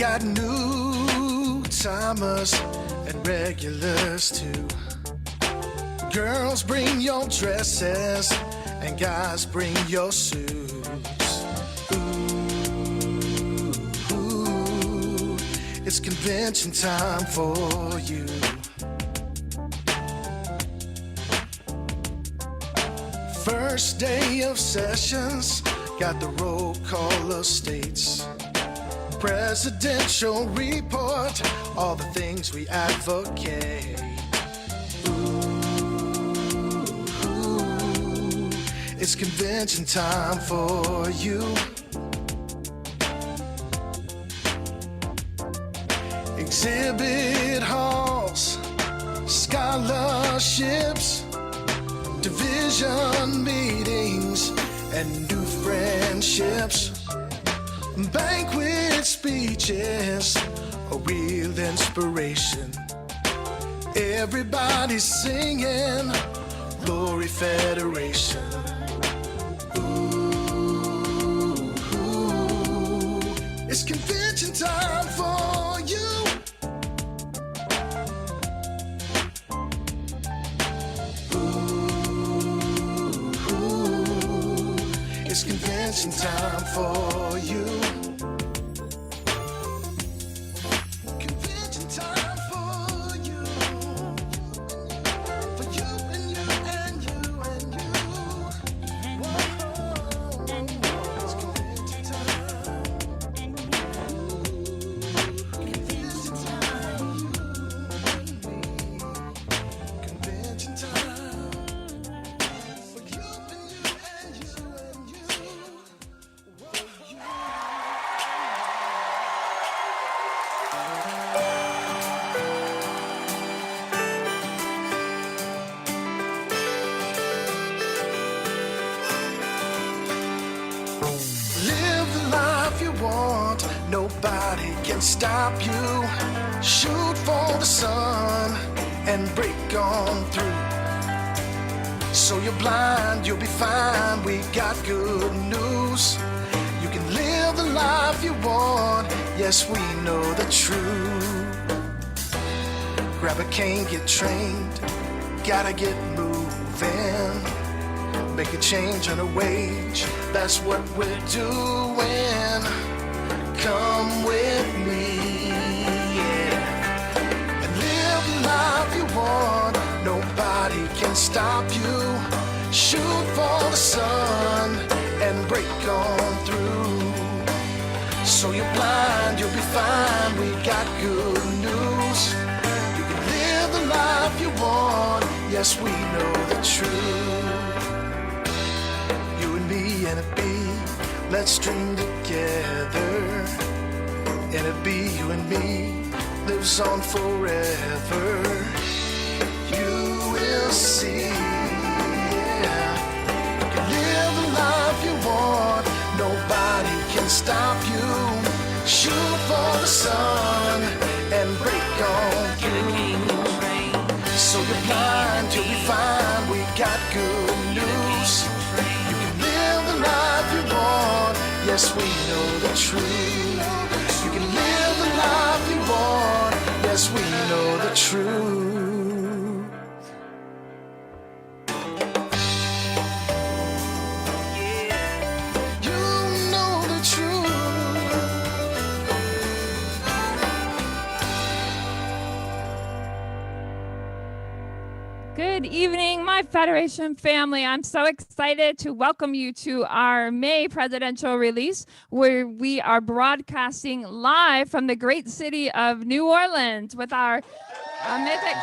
got new timers and regulars too. Girls, bring your dresses, and guys, bring your suits. Ooh, it's convention time for you. First day of sessions, got the roll call of states. Presidential report, all the things we advocate. Ooh, it's convention time for you. Exhibit halls, scholarships, division meetings, and new friendships. Banquet speeches, a real inspiration. Everybody's singing Glory Federation. Ooh, it's convention time for you. It's convention time for you. Convention time for you. For you and you and you and you. Whoa. It's convention time. Convention time. Convention time. For you and you and you and you. Live the life you want, nobody can stop you. Shoot for the sun and break on through. So you're blind, you'll be fine, we got good news. You can live the life you want, yes, we know the truth. Grab a cane, get trained, gotta get moving. Make a change on a wage, that's what we're doing. Come with me, yeah. And live the life you want, nobody can stop you. Shoot for the sun and break on through. So you're blind, you'll be fine, we got good news. You can live the life you want, yes, we know the truth. And a bee, let's dream together. And a bee, you and me, lives on forever. You will see, yeah. You can live the life you want, nobody can stop you. Shoot for the sun and break on through. So you're blind, you'll be fine, we got good news. Life you want, yes, we know the truth. You can live the life you want, yes, we know the truth. You know the truth. Good evening, my Federation family. I'm so excited to welcome you to our May presidential release, where we are broadcasting live from the great city of New Orleans with our amazing.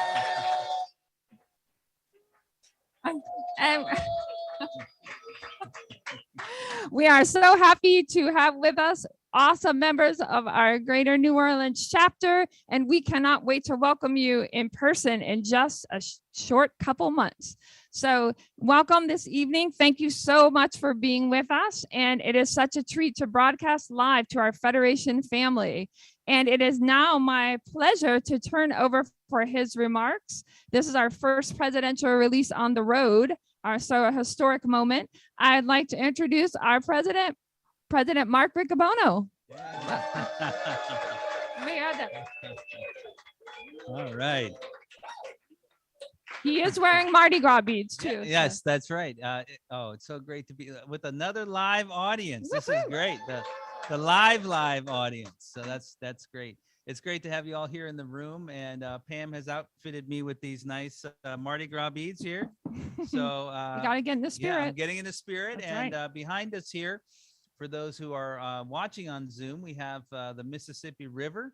And we are so happy to have with us awesome members of our Greater New Orleans chapter, and we cannot wait to welcome you in person in just a short couple months. So welcome this evening. Thank you so much for being with us, and it is such a treat to broadcast live to our Federation family. And it is now my pleasure to turn over for his remarks. This is our first presidential release on the road, so a historic moment. I'd like to introduce our President Mark Riccobono. All right. He is wearing Mardi Gras beads too. Yes, that's right. Oh, it's so great to be with another live audience. This is great. The live audience. So that's great. It's great to have you all here in the room. And Pam has outfitted me with these nice Mardi Gras beads here. So you gotta get in the spirit. Yeah, I'm getting in the spirit. That's and right. Behind us here, for those who are watching on Zoom, we have the Mississippi River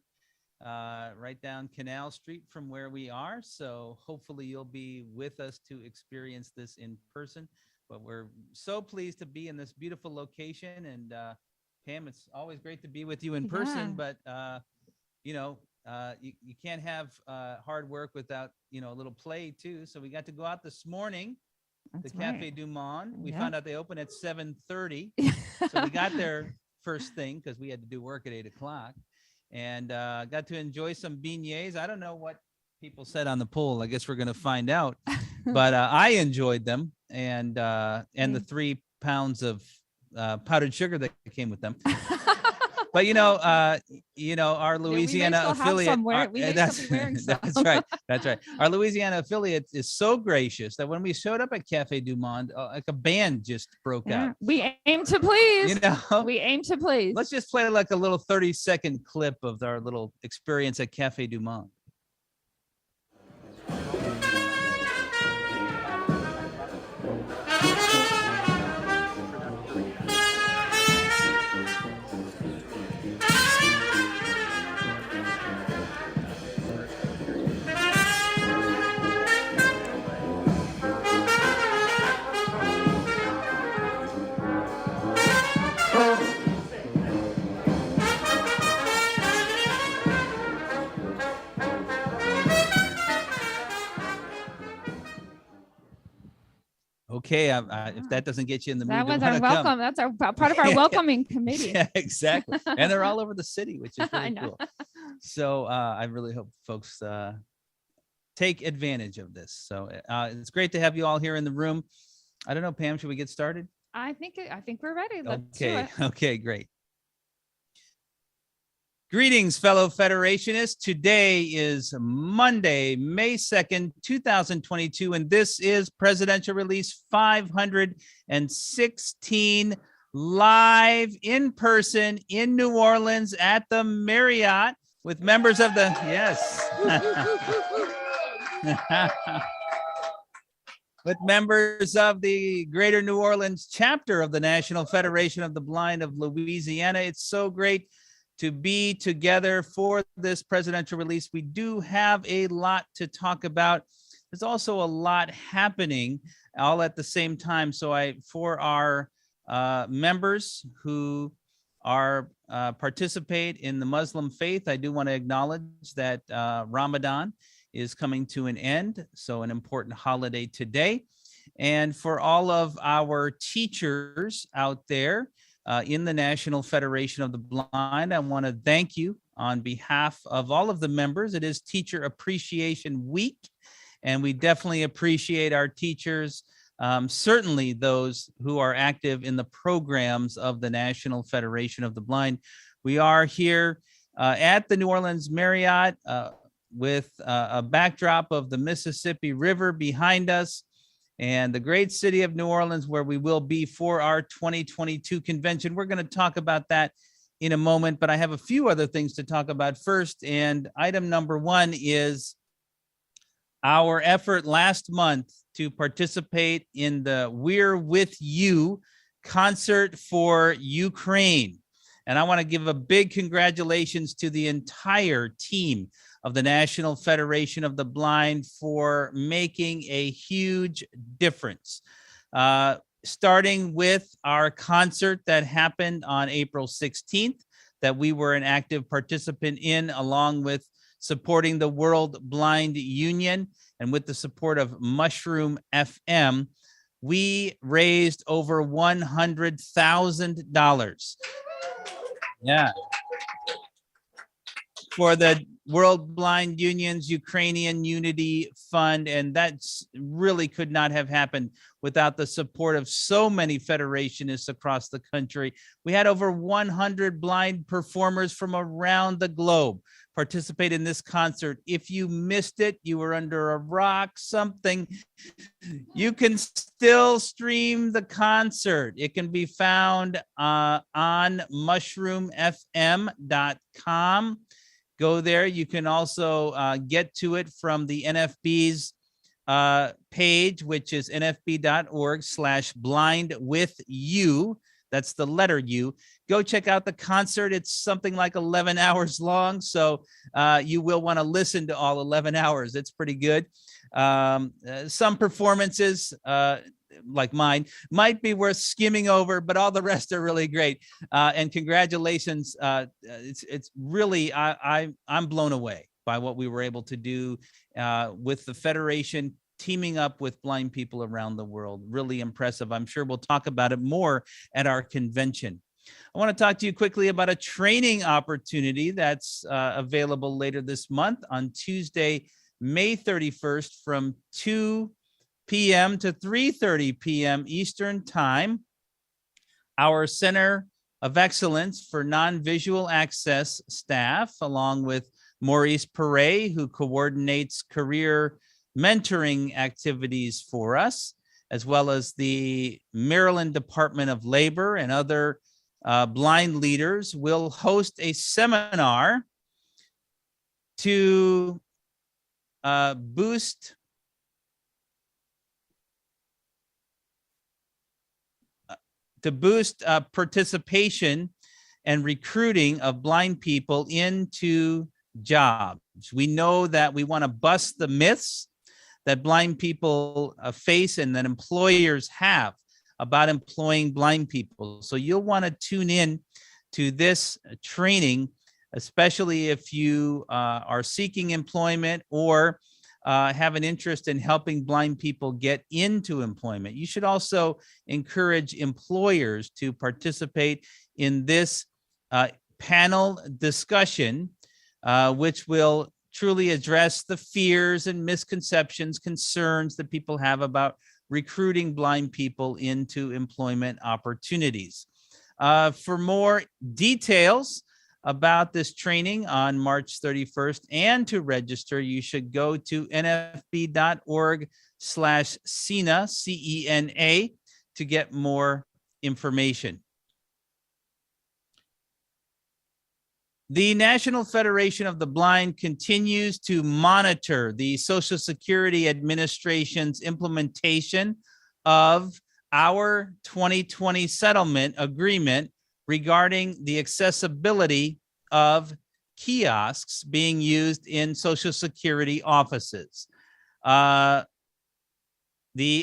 right down Canal Street from where we are. So hopefully you'll be with us to experience this in person. But we're so pleased to be in this beautiful location. And Pam, it's always great to be with you in person. Yeah. But you can't have hard work without a little play too. So we got to go out this morning. That's The Cafe right. du Monde. We Yeah. found out they open at 7:30. So we got there first thing because we had to do work at 8 o'clock. And got to enjoy some beignets. I don't know what people said on the poll. I guess we're going to find out. But I enjoyed them, and the 3 pounds of powdered sugar that came with them. But our Louisiana affiliate. That's right. That's right. Our Louisiana affiliate is so gracious that when we showed up at Cafe du Monde, like a band just broke out. We aim to please. We aim to please. Let's just play like a little 30-second clip of our little experience at Cafe du Monde. Okay, if that doesn't get you in the mood, that was our welcome. Come. That's our part of our welcoming committee. Yeah, exactly. And they're all over the city, which is I really know. cool. So I really hope folks take advantage of this. So it's great to have you all here in the room. I don't know, Pam, should we get started? I think we're ready. Let's do Okay. it. Okay, great. Greetings, fellow Federationists. Today is Monday, May 2nd, 2022, and this is Presidential Release 516 live in person in New Orleans at the Marriott with members of the, yes. With members of the Greater New Orleans chapter of the National Federation of the Blind of Louisiana. It's so great to be together for this presidential release. We do have a lot to talk about. There's also a lot happening all at the same time. So for our members who are participate in the Muslim faith, I do want to acknowledge that Ramadan is coming to an end. So an important holiday today. And for all of our teachers out there, in the National Federation of the Blind, I want to thank you on behalf of all of the members. It is Teacher Appreciation Week, and we definitely appreciate our teachers, certainly those who are active in the programs of the National Federation of the Blind. We are here at the New Orleans Marriott with a backdrop of the Mississippi River behind us, and the great city of New Orleans, where we will be for our 2022 convention. We're going to talk about that in a moment, but I have a few other things to talk about first. And item number one is our effort last month to participate in the We're With You concert for Ukraine. And I want to give a big congratulations to the entire team of the National Federation of the Blind for making a huge difference. Starting with our concert that happened on April 16th, that we were an active participant in, along with supporting the World Blind Union and with the support of Mushroom FM, we raised over $100,000. Yeah. for the World Blind Union's Ukrainian Unity Fund. And that's really could not have happened without the support of so many federationists across the country. We had over 100 blind performers from around the globe participate in this concert. If you missed it, you were under a rock, something, you can still stream the concert. It can be found on mushroomfm.com. Go there. You can also get to it from the NFB's page, which is nfb.org/blindwithyou. That's the letter U. Go check out the concert. It's something like 11 hours long, so you will want to listen to all 11 hours. It's pretty good. Some performances, like mine, might be worth skimming over, but all the rest are really great. And congratulations. It's really, I'm blown away by what we were able to do with the Federation, teaming up with blind people around the world. Really impressive. I'm sure we'll talk about it more at our convention. I want to talk to you quickly about a training opportunity that's available later this month on Tuesday, May 31st from 2 p.m. to 3:30 p.m. Eastern Time. Our Center of Excellence for Non-Visual Access staff, along with Maurice Perret, who coordinates career mentoring activities for us, as well as the Maryland Department of Labor and other blind leaders, will host a seminar to boost participation and recruiting of blind people into jobs. We know that we want to bust the myths that blind people face and that employers have about employing blind people. So you'll want to tune in to this training, especially if you are seeking employment or have an interest in helping blind people get into employment. You should also encourage employers to participate in this panel discussion, which will truly address the fears and misconceptions, concerns that people have about recruiting blind people into employment opportunities. For more details about this training on March 31st and to register, you should go to nfb.org/CENA, C-E-N-A, to get more information. The National Federation of the Blind continues to monitor the Social Security Administration's implementation of our 2020 settlement agreement regarding the accessibility of kiosks being used in Social Security offices. The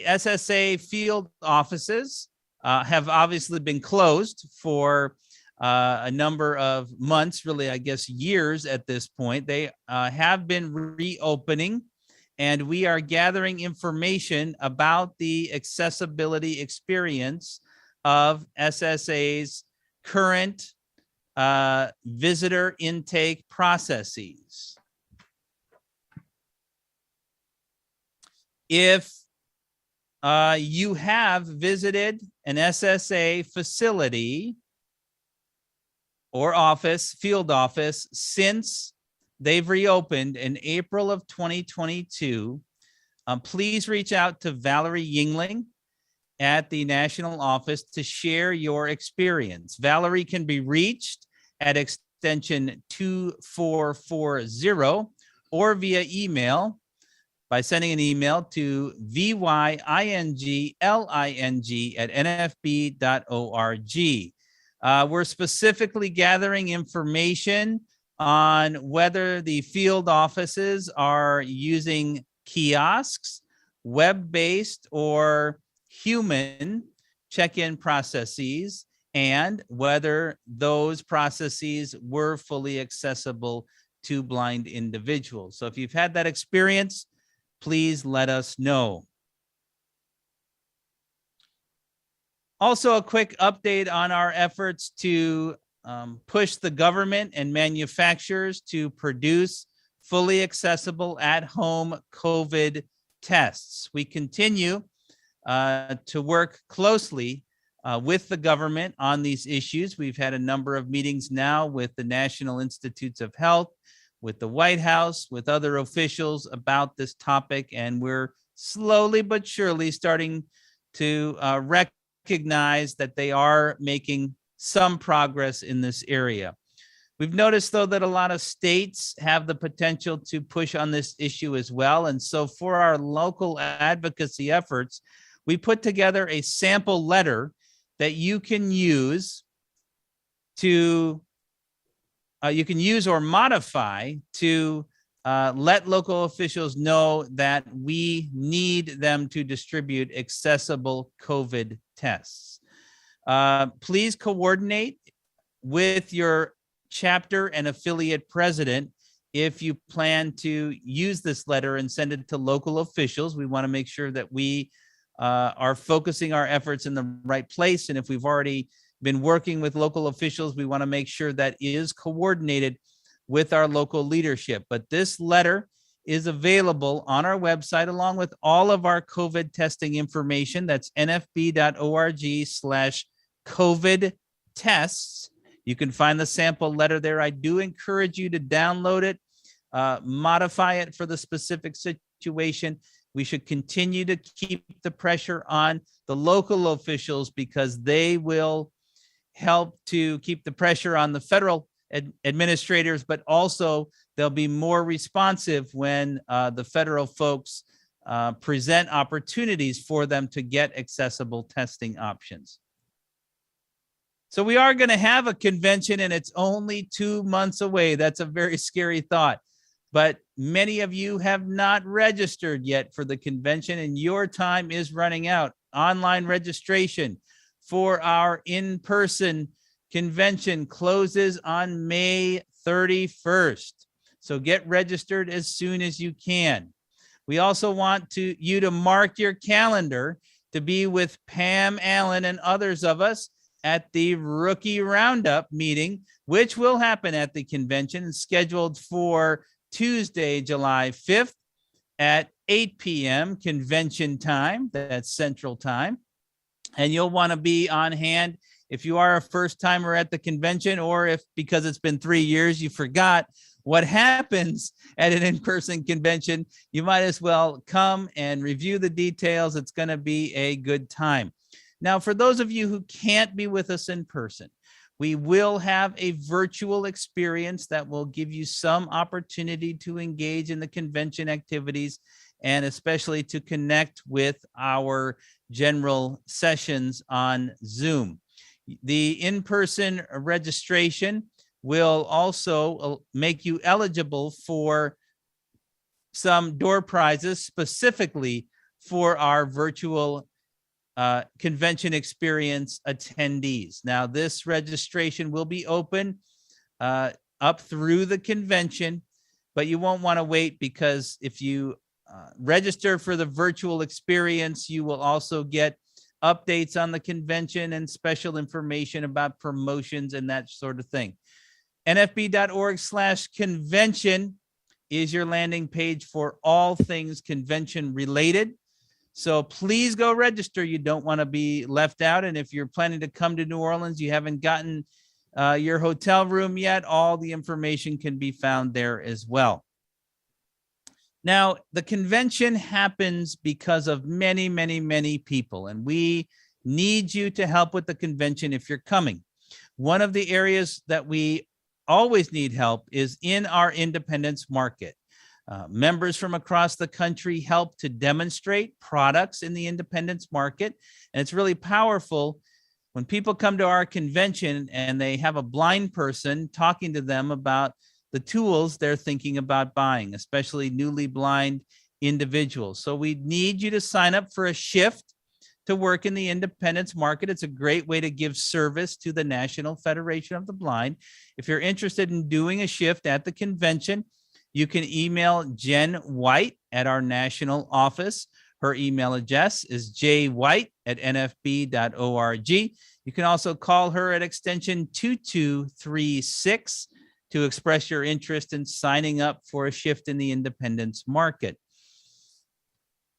SSA field offices have obviously been closed for a number of months, really, I guess years at this point. They have been reopening, and we are gathering information about the accessibility experience of SSA's current visitor intake processes. If you have visited an SSA facility or office, field office, since they've reopened in April of 2022, please reach out to Valerie Yingling at the national office to share your experience. Valerie can be reached at extension 2440 or via email by sending an email to vyingling@nfb.org. We're specifically gathering information on whether the field offices are using kiosks, web-based or human check-in processes, and whether those processes were fully accessible to blind individuals. So if you've had that experience, please let us know. Also, a quick update on our efforts to push the government and manufacturers to produce fully accessible at-home COVID tests. We continue to work closely with the government on these issues. We've had a number of meetings now with the National Institutes of Health, with the White House, with other officials about this topic, and we're slowly but surely starting to recognize that they are making some progress in this area. We've noticed, though, that a lot of states have the potential to push on this issue as well. And so for our local advocacy efforts, we put together a sample letter that you can use or modify to let local officials know that we need them to distribute accessible COVID tests. Please coordinate with your chapter and affiliate president if you plan to use this letter and send it to local officials. We want to make sure that we are focusing our efforts in the right place. And if we've already been working with local officials, we want to make sure that is coordinated with our local leadership. But this letter is available on our website along with all of our COVID testing information. That's nfb.org/COVID tests. You can find the sample letter there. I do encourage you to download it, modify it for the specific situation. We should continue to keep the pressure on the local officials because they will help to keep the pressure on the federal administrators, but also they'll be more responsive when the federal folks present opportunities for them to get accessible testing options. So we are going to have a convention and it's only 2 months away. That's a very scary thought. But many of you have not registered yet for the convention and your time is running out. Online registration for our in-person convention closes on May 31st. So get registered as soon as you can. We also want you to mark your calendar to be with Pam Allen and others of us at the Rookie Roundup meeting, which will happen at the convention, scheduled for Tuesday, July 5th at 8 p.m. convention time. That's Central Time. And you'll want to be on hand if you are a first timer at the convention, or if because it's been 3 years, you forgot what happens at an in-person convention, you might as well come and review the details. It's going to be a good time. Now, for those of you who can't be with us in person, we will have a virtual experience that will give you some opportunity to engage in the convention activities and especially to connect with our general sessions on Zoom. The in-person registration will also make you eligible for some door prizes specifically for our virtual convention experience attendees. Now, this registration will be open up through the convention, but you won't want to wait because if you register for the virtual experience, you will also get updates on the convention and special information about promotions and that sort of thing. nfb.org/convention is your landing page for all things convention related. So please go register. You don't want to be left out. And if you're planning to come to New Orleans, you haven't gotten your hotel room yet, all the information can be found there as well. Now, the convention happens because of many, many, many people, and we need you to help with the convention if you're coming. One of the areas that we always need help is in our independence market. Members from across the country help to demonstrate products in the independence market. And it's really powerful when people come to our convention and they have a blind person talking to them about the tools they're thinking about buying, especially newly blind individuals. So we need you to sign up for a shift to work in the independence market. It's a great way to give service to the National Federation of the Blind. If you're interested in doing a shift at the convention, you can email Jen White at our national office. Her email address is jwhite@nfb.org. You can also call her at extension 2236 to express your interest in signing up for a shift in the independence market.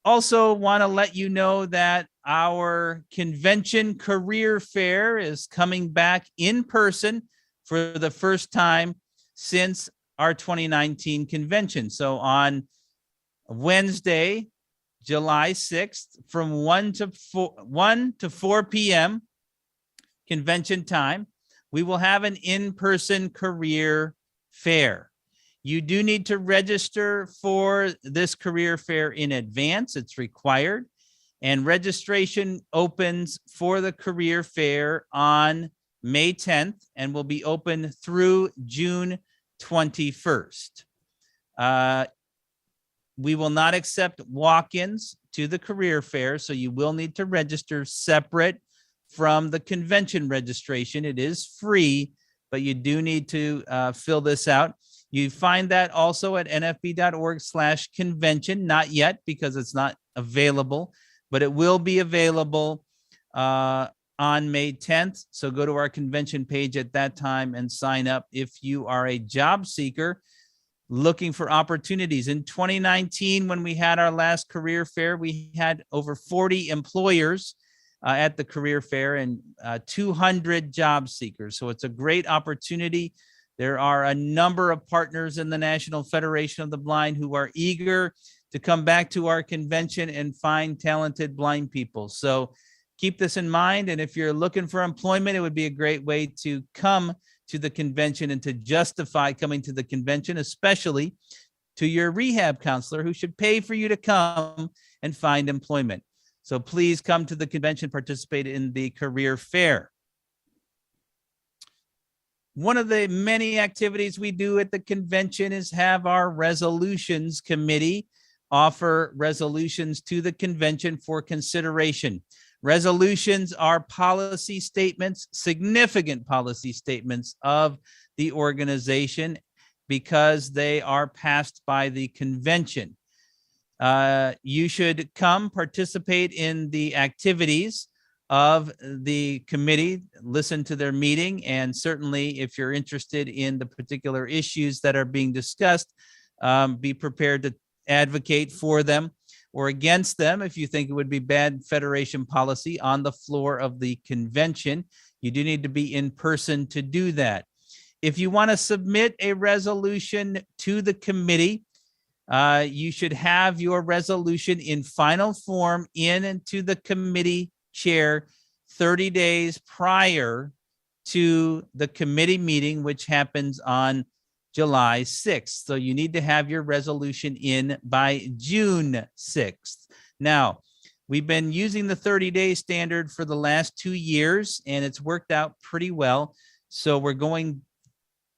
Also want to let you know that our convention career fair is coming back in person for the first time since our 2019 convention. So on Wednesday, July 6th, from 1 to 4 p.m. convention time, we will have an in-person career fair. You do need to register for this career fair in advance. It's required. And registration opens for the career fair on May 10th and will be open through June 21st. We will not accept walk-ins to the career fair, so you will need to register separate from the convention registration. It is free, but you do need to fill this out. You find that also at nfb.org/convention, not yet because it's not available, but it will be available on May 10th. So go to our convention page at that time and sign up if you are a job seeker looking for opportunities. In 2019, when we had our last career fair, we had over 40 employers at the career fair and 200 job seekers. So it's a great opportunity. There are a number of partners in the National Federation of the Blind who are eager to come back to our convention and find talented blind people. So keep this in mind. And if you're looking for employment, it would be a great way to come to the convention and to justify coming to the convention, especially to your rehab counselor who should pay for you to come and find employment. So please come to the convention, participate in the career fair. One of the many activities we do at the convention is have our resolutions committee offer resolutions to the convention for consideration. Resolutions are policy statements, significant policy statements of the organization because they are passed by the convention. You should come participate in the activities of the committee, listen to their meeting, and certainly if you're interested in the particular issues that are being discussed, be prepared to advocate for them or against them if you think it would be bad federation policy on the floor of the convention. You do need to be in person to do that. If you want to submit a resolution to the committee, you should have your resolution in final form into the committee chair 30 days prior to the committee meeting, which happens on July 6th. So you need to have your resolution in by June 6th. Now, we've been using the 30-day standard for the last 2 years, and it's worked out pretty well. So we're going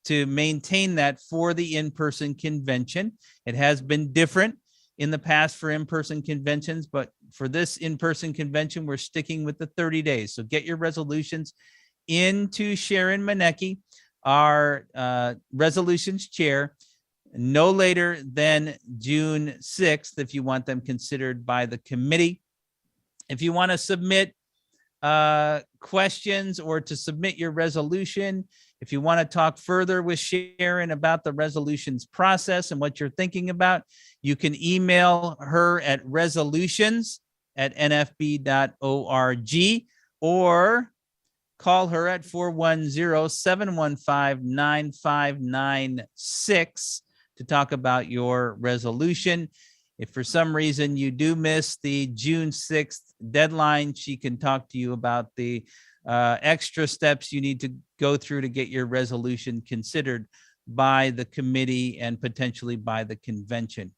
to maintain that for the in-person convention. It has been different in the past for in-person conventions, but for this in-person convention, we're sticking with the 30 days. So get your resolutions into Sharon Manecki, our resolutions chair, no later than June 6th if you want them considered by the committee. If you want to submit questions or to submit your resolution, if you want to talk further with Sharon about the resolutions process and what you're thinking about, you can email her at resolutions@nfb.org or call her at 410-715-9596 to talk about your resolution. If for some reason you do miss the June 6th deadline, she can talk to you about the extra steps you need to go through to get your resolution considered by the committee and potentially by the convention.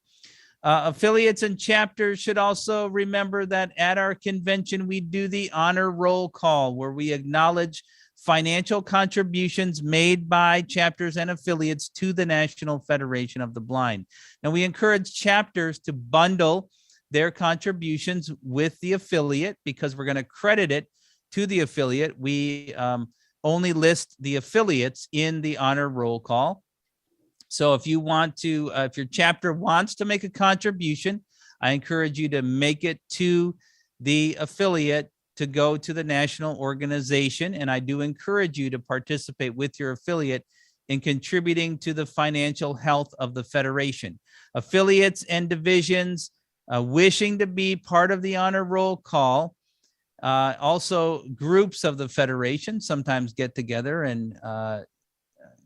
Affiliates and chapters should also remember that at our convention, we do the honor roll call where we acknowledge financial contributions made by chapters and affiliates to the National Federation of the Blind. Now, we encourage chapters to bundle their contributions with the affiliate because we're going to credit it to the affiliate. We only list the affiliates in the honor roll call. So if you want to, if your chapter wants to make a contribution I encourage you to make it to the affiliate to go to the national organization. And I do encourage you to participate with your affiliate in contributing to the financial health of the Federation. Affiliates and divisions wishing to be part of the honor roll call, also groups of the Federation sometimes get together and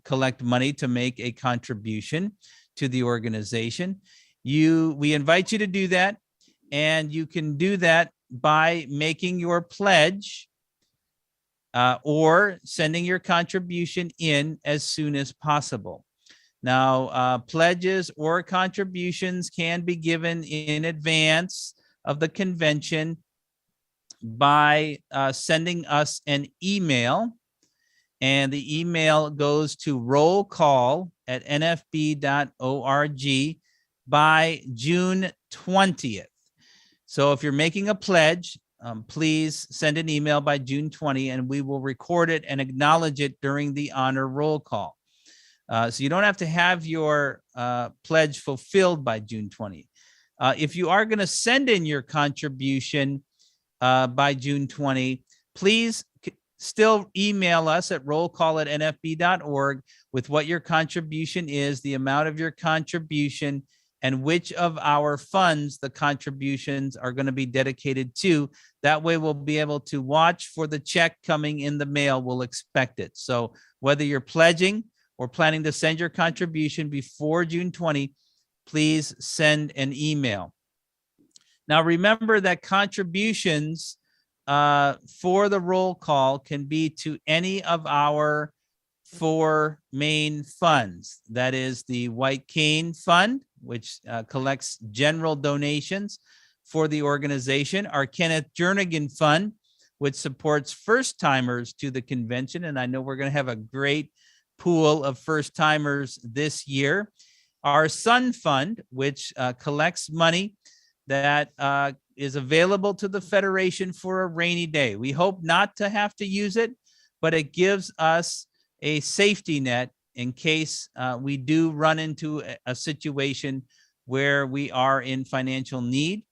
collect money to make a contribution to the organization. We invite you to do that, and you can do that by making your pledge or sending your contribution in as soon as possible. Now, pledges or contributions can be given in advance of the convention by sending us an email, and the email goes to rollcall@nfb.org by June 20th. So if you're making a pledge, please send an email by June 20, and we will record it and acknowledge it during the honor roll call. So you don't have to have your pledge fulfilled by June 20. If you are going to send in your contribution by June 20, please still email us at rollcall@nfb.org with what your contribution is, the amount of your contribution, and which of our funds the contributions are going to be dedicated to. That way we'll be able to watch for the check coming in the mail. We'll expect it. So whether you're pledging or planning to send your contribution before June 20, please send an email. Now, remember that contributions for the roll call can be to any of our 4 main funds. That is the White Cane Fund, which collects general donations for the organization, our Kenneth Jernigan Fund, which supports first-timers to the convention, and I know we're going to have a great pool of first-timers this year, our Sun Fund, which collects money that is available to the Federation for a rainy day. We hope not to have to use it, but it gives us a safety net in case we do run into a situation where we are in financial need.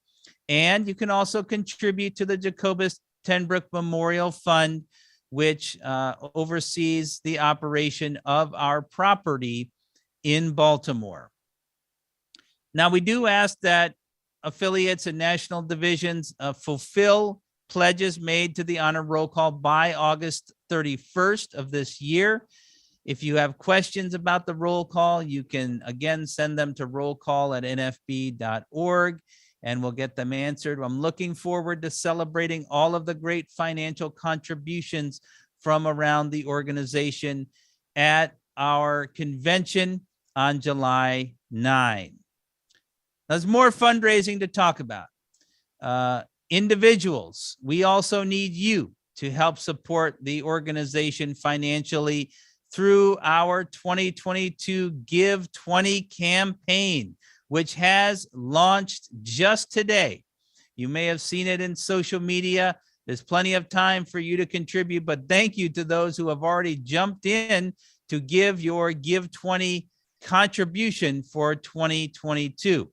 And you can also contribute to the Jacobus Tenbrook Memorial Fund, which oversees the operation of our property in Baltimore. Now, we do ask that affiliates and national divisions fulfill pledges made to the honor roll call by August 31st of this year. If you have questions about the roll call, you can again send them to rollcall@nfb.org and we'll get them answered. I'm looking forward to celebrating all of the great financial contributions from around the organization at our convention on July 9. There's more fundraising to talk about. Individuals, we also need you to help support the organization financially through our 2022 Give 20 campaign, which has launched just today. You may have seen it in social media. There's plenty of time for you to contribute, but thank you to those who have already jumped in to give your Give 20 contribution for 2022.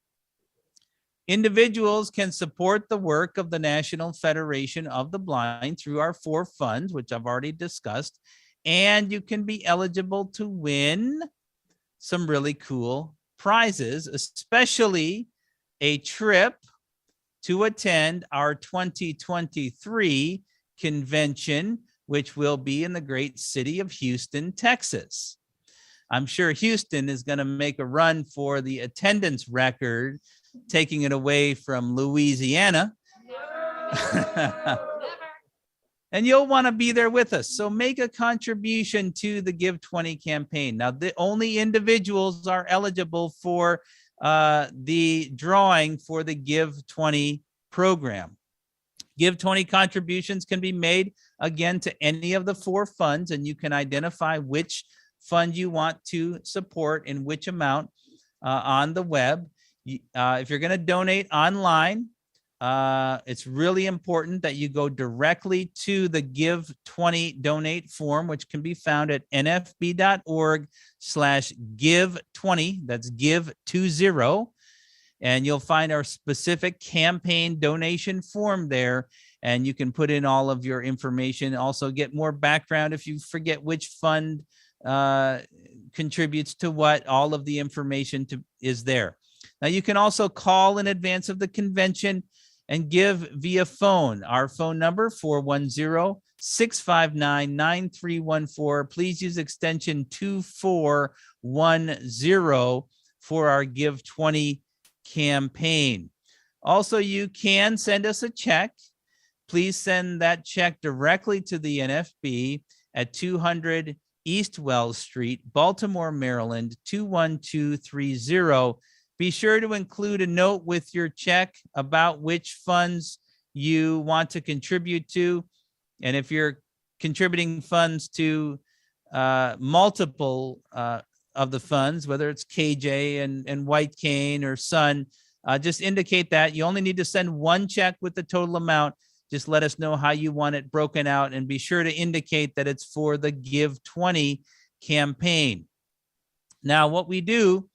Individuals can support the work of the National Federation of the Blind through our 4 funds, which I've already discussed, and you can be eligible to win some really cool prizes, especially a trip to attend our 2023 convention, which will be in the great city of Houston, Texas. I'm sure Houston is going to make a run for the attendance record, taking it away from Louisiana. And you'll want to be there with us. So make a contribution to the Give 20 campaign. Now, the only individuals are eligible for the drawing for the Give 20 program. Give 20 contributions can be made, again, to any of the 4 funds, and you can identify which fund you want to support in which amount on the web. If you're going to donate online, it's really important that you go directly to the Give 20 donate form, which can be found at nfb.org/give20. That's give 20. and you'll find our specific campaign donation form there, and you can put in all of your information. Also get more background if you forget which fund contributes to what. All of the information is there. Now you can also call in advance of the convention and give via phone. Our phone number, 410-659-9314. Please use extension 2410 for our Give 20 campaign. Also, you can send us a check. Please send that check directly to the NFB at 200 East Wells Street, Baltimore, Maryland, 21230. Be sure to include a note with your check about which funds you want to contribute to. And if you're contributing funds to multiple of the funds, whether it's KJ and White Cane or Sun, just indicate that. You only need to send one check with the total amount. Just let us know how you want it broken out, and be sure to indicate that it's for the Give 20 campaign. Now, what we do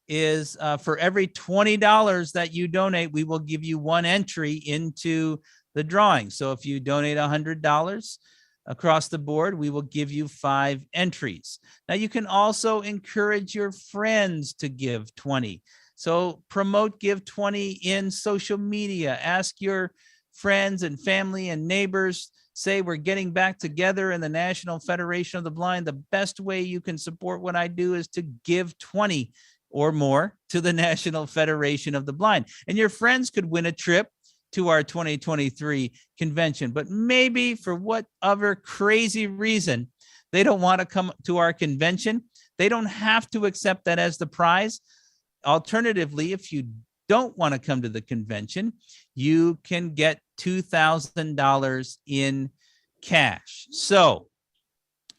is for every $20 that you donate, we will give you one entry into the drawing. So if you donate $100 across the board, we will give you 5 entries. Now you can also encourage your friends to give 20. So promote Give 20 in social media. Ask your friends and family and neighbors. Say, we're getting back together in the National Federation of the Blind. The best way you can support what I do is to give 20 or more to the National Federation of the Blind. And your friends could win a trip to our 2023 convention, but maybe for whatever crazy reason, they don't want to come to our convention. They don't have to accept that as the prize. Alternatively, if you don't want to come to the convention, you can get $2,000 in cash. So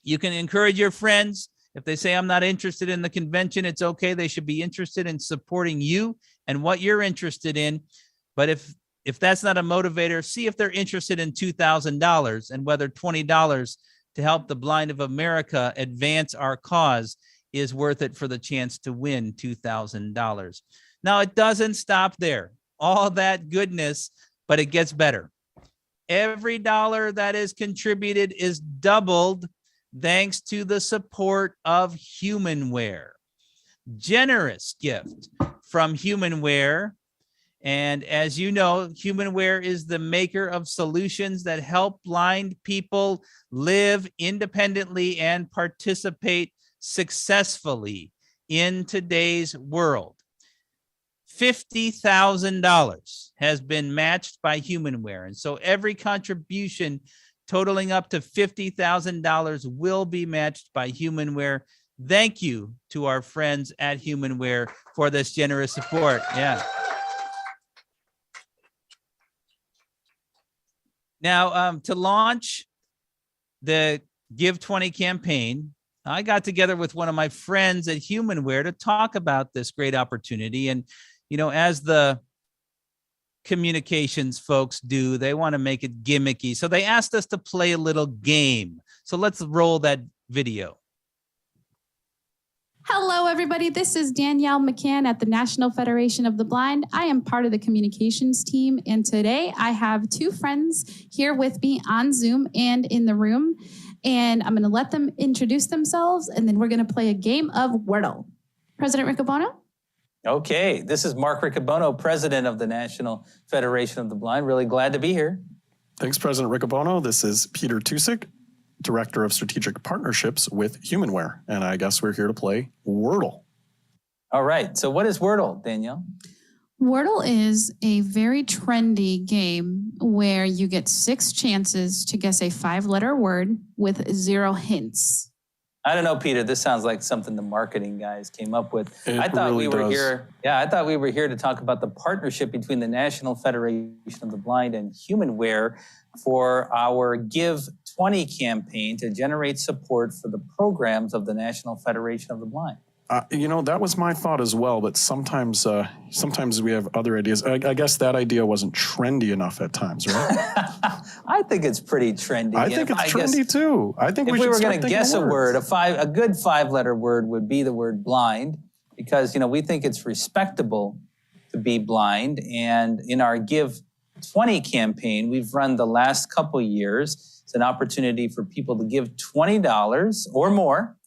you can encourage your friends. If they say, I'm not interested in the convention, it's okay. They should be interested in supporting you and what you're interested in. But if that's not a motivator, see if they're interested in $2,000 and whether $20 to help the blind of America advance our cause is worth it for the chance to win $2,000. Now, it doesn't stop there. All that goodness, but it gets better. Every dollar that is contributed is doubled thanks to the support of Humanware. Generous gift from Humanware. And as you know, Humanware is the maker of solutions that help blind people live independently and participate successfully in today's world. $50,000 has been matched by Humanware. And so every contribution totaling up to $50,000 will be matched by Humanware. Thank you to our friends at Humanware for this generous support. Yeah. Now, to launch the Give 20 campaign, I got together with one of my friends at Humanware to talk about this great opportunity. And, you know, as the communications folks do, they want to make it gimmicky. So they asked us to play a little game. So let's roll that video. Hello, everybody. This is Danielle McCann at the National Federation of the Blind. I am part of the communications team, and today I have 2 friends here with me on Zoom and in the room, and I'm going to let them introduce themselves, and then we're going to play a game of Wordle. President Riccobono? Okay, this is Mark Riccobono, president of the National Federation of the Blind. Really glad to be here. Thanks, President Riccobono. This is Peter Tusick, Director of Strategic Partnerships with Humanware, and I guess we're here to play Wordle. All right, so what is Wordle, Danielle? Wordle is a very trendy game where you get 6 chances to guess a 5-letter word with 0 hints. I don't know, Peter, this sounds like something the marketing guys came up with. I thought we were here. Yeah, I thought we were here to talk about the partnership between the National Federation of the Blind and Humanware for our Give 20 campaign to generate support for the programs of the National Federation of the Blind. You know, that was my thought as well, but sometimes we have other ideas. I guess that idea wasn't trendy enough at times, right? I think it's pretty trendy. I think it's trendy too. I think if we were going to guess a word, a good 5-letter word would be the word blind, because, you know, we think it's respectable to be blind. And in our Give 20 campaign, we've run the last couple years. It's an opportunity for people to give $20 or more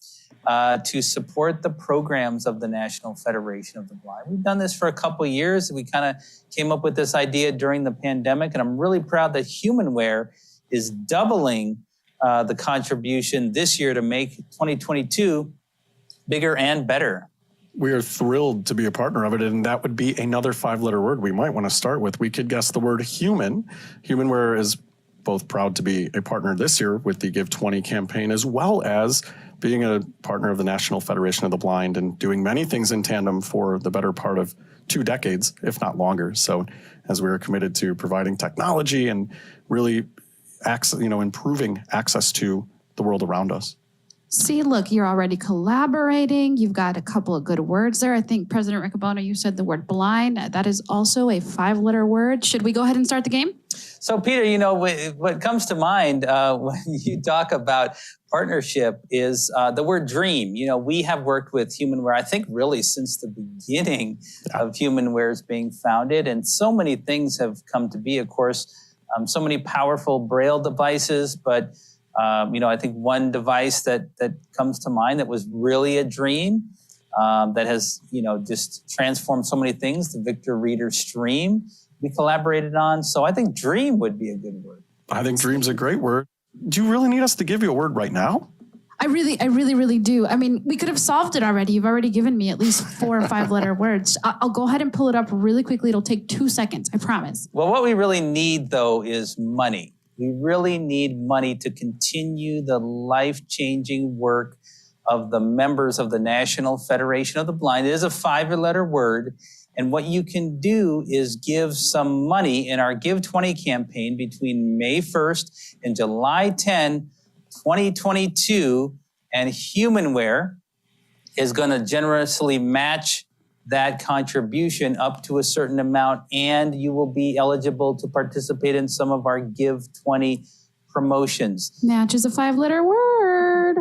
to support the programs of the National Federation of the Blind. We've done this for a couple years. We kind of came up with this idea during the pandemic, and I'm really proud that HumanWare is doubling the contribution this year to make 2022 bigger and better. We are thrilled to be a partner of it, and that would be another 5-letter word we might want to start with. We could guess the word human. HumanWare is both proud to be a partner this year with the Give 20 campaign, as well as being a partner of the National Federation of the Blind and doing many things in tandem for the better part of 2 decades, if not longer. So as we are committed to providing technology and really improving access to the world around us. See, look, you're already collaborating. You've got a couple of good words there. I think President Riccobono, you said the word blind. That is also a 5-letter word. Should we go ahead and start the game? So, Peter, what comes to mind when you talk about partnership is the word dream. We have worked with HumanWare, I think, really since the beginning of HumanWare's being founded. And so many things have come to be, of course, so many powerful Braille devices, but I think one device that comes to mind that was really a dream that has, just transformed so many things, the Victor Reader Stream we collaborated on. So I think dream would be a good word. I think dream's a great word. Do you really need us to give you a word right now? I really do. I mean, we could have solved it already. You've already given me at least 4 or 5-letter words. I'll go ahead and pull it up really quickly. It'll take 2 seconds, I promise. Well, what we really need, though, is money. We really need money to continue the life-changing work of the members of the National Federation of the Blind. It is a 5-letter word. And what you can do is give some money in our Give 20 campaign between May 1st and July 10, 2022. And HumanWare is going to generously match that contribution up to a certain amount, and you will be eligible to participate in some of our Give 20 promotions. Match is a 5-letter word.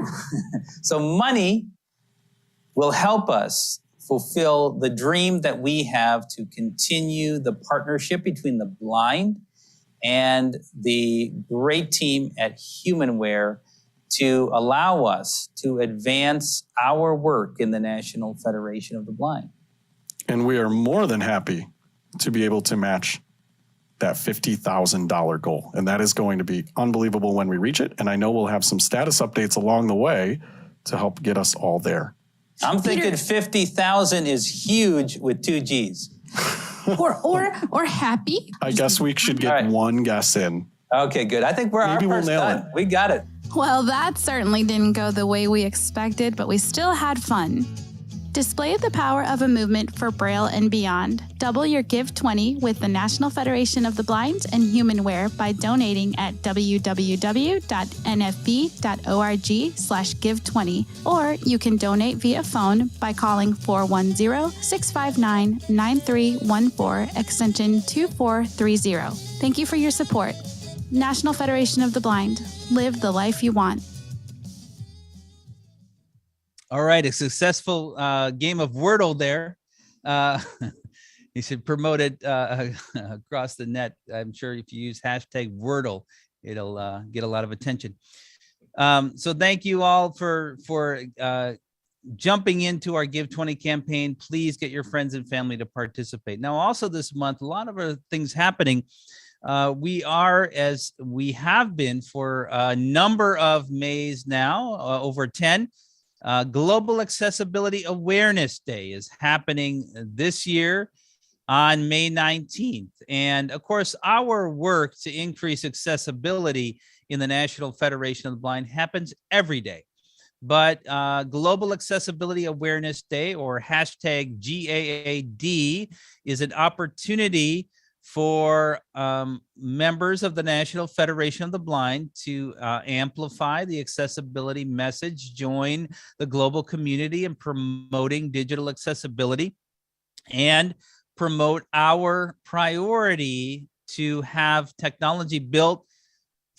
So money will help us fulfill the dream that we have to continue the partnership between the blind and the great team at HumanWare to allow us to advance our work in the National Federation of the Blind. And we are more than happy to be able to match that $50,000 goal. And that is going to be unbelievable when we reach it. And I know we'll have some status updates along the way to help get us all there. I'm thinking 50,000 is huge with 2 G's. or happy. I guess we should get one guess in. Okay, good. I think Maybe we'll nail done. it. We got it. Well, that certainly didn't go the way we expected, but we still had fun. Display the power of a movement for Braille and beyond. Double your Give 20 with the National Federation of the Blind and HumanWare by donating at www.nfb.org/give20. Or you can donate via phone by calling 410-659-9314 extension 2430. Thank you for your support. National Federation of the Blind. Live the life you want. All right, a successful game of Wordle there. You should promote it across the net. I'm sure if you use hashtag Wordle, it'll get a lot of attention. So thank you all for jumping into our Give 20 campaign. Please get your friends and family to participate. Now, also this month, a lot of other things happening. We are, as we have been for a number of Mays now, over 10, Global Accessibility Awareness Day is happening this year on May 19th. And of course, our work to increase accessibility in the National Federation of the Blind happens every day. But Global Accessibility Awareness Day, or hashtag GAAD, is an opportunity for members of the National Federation of the Blind to amplify the accessibility message, join the global community in promoting digital accessibility, and promote our priority to have technology built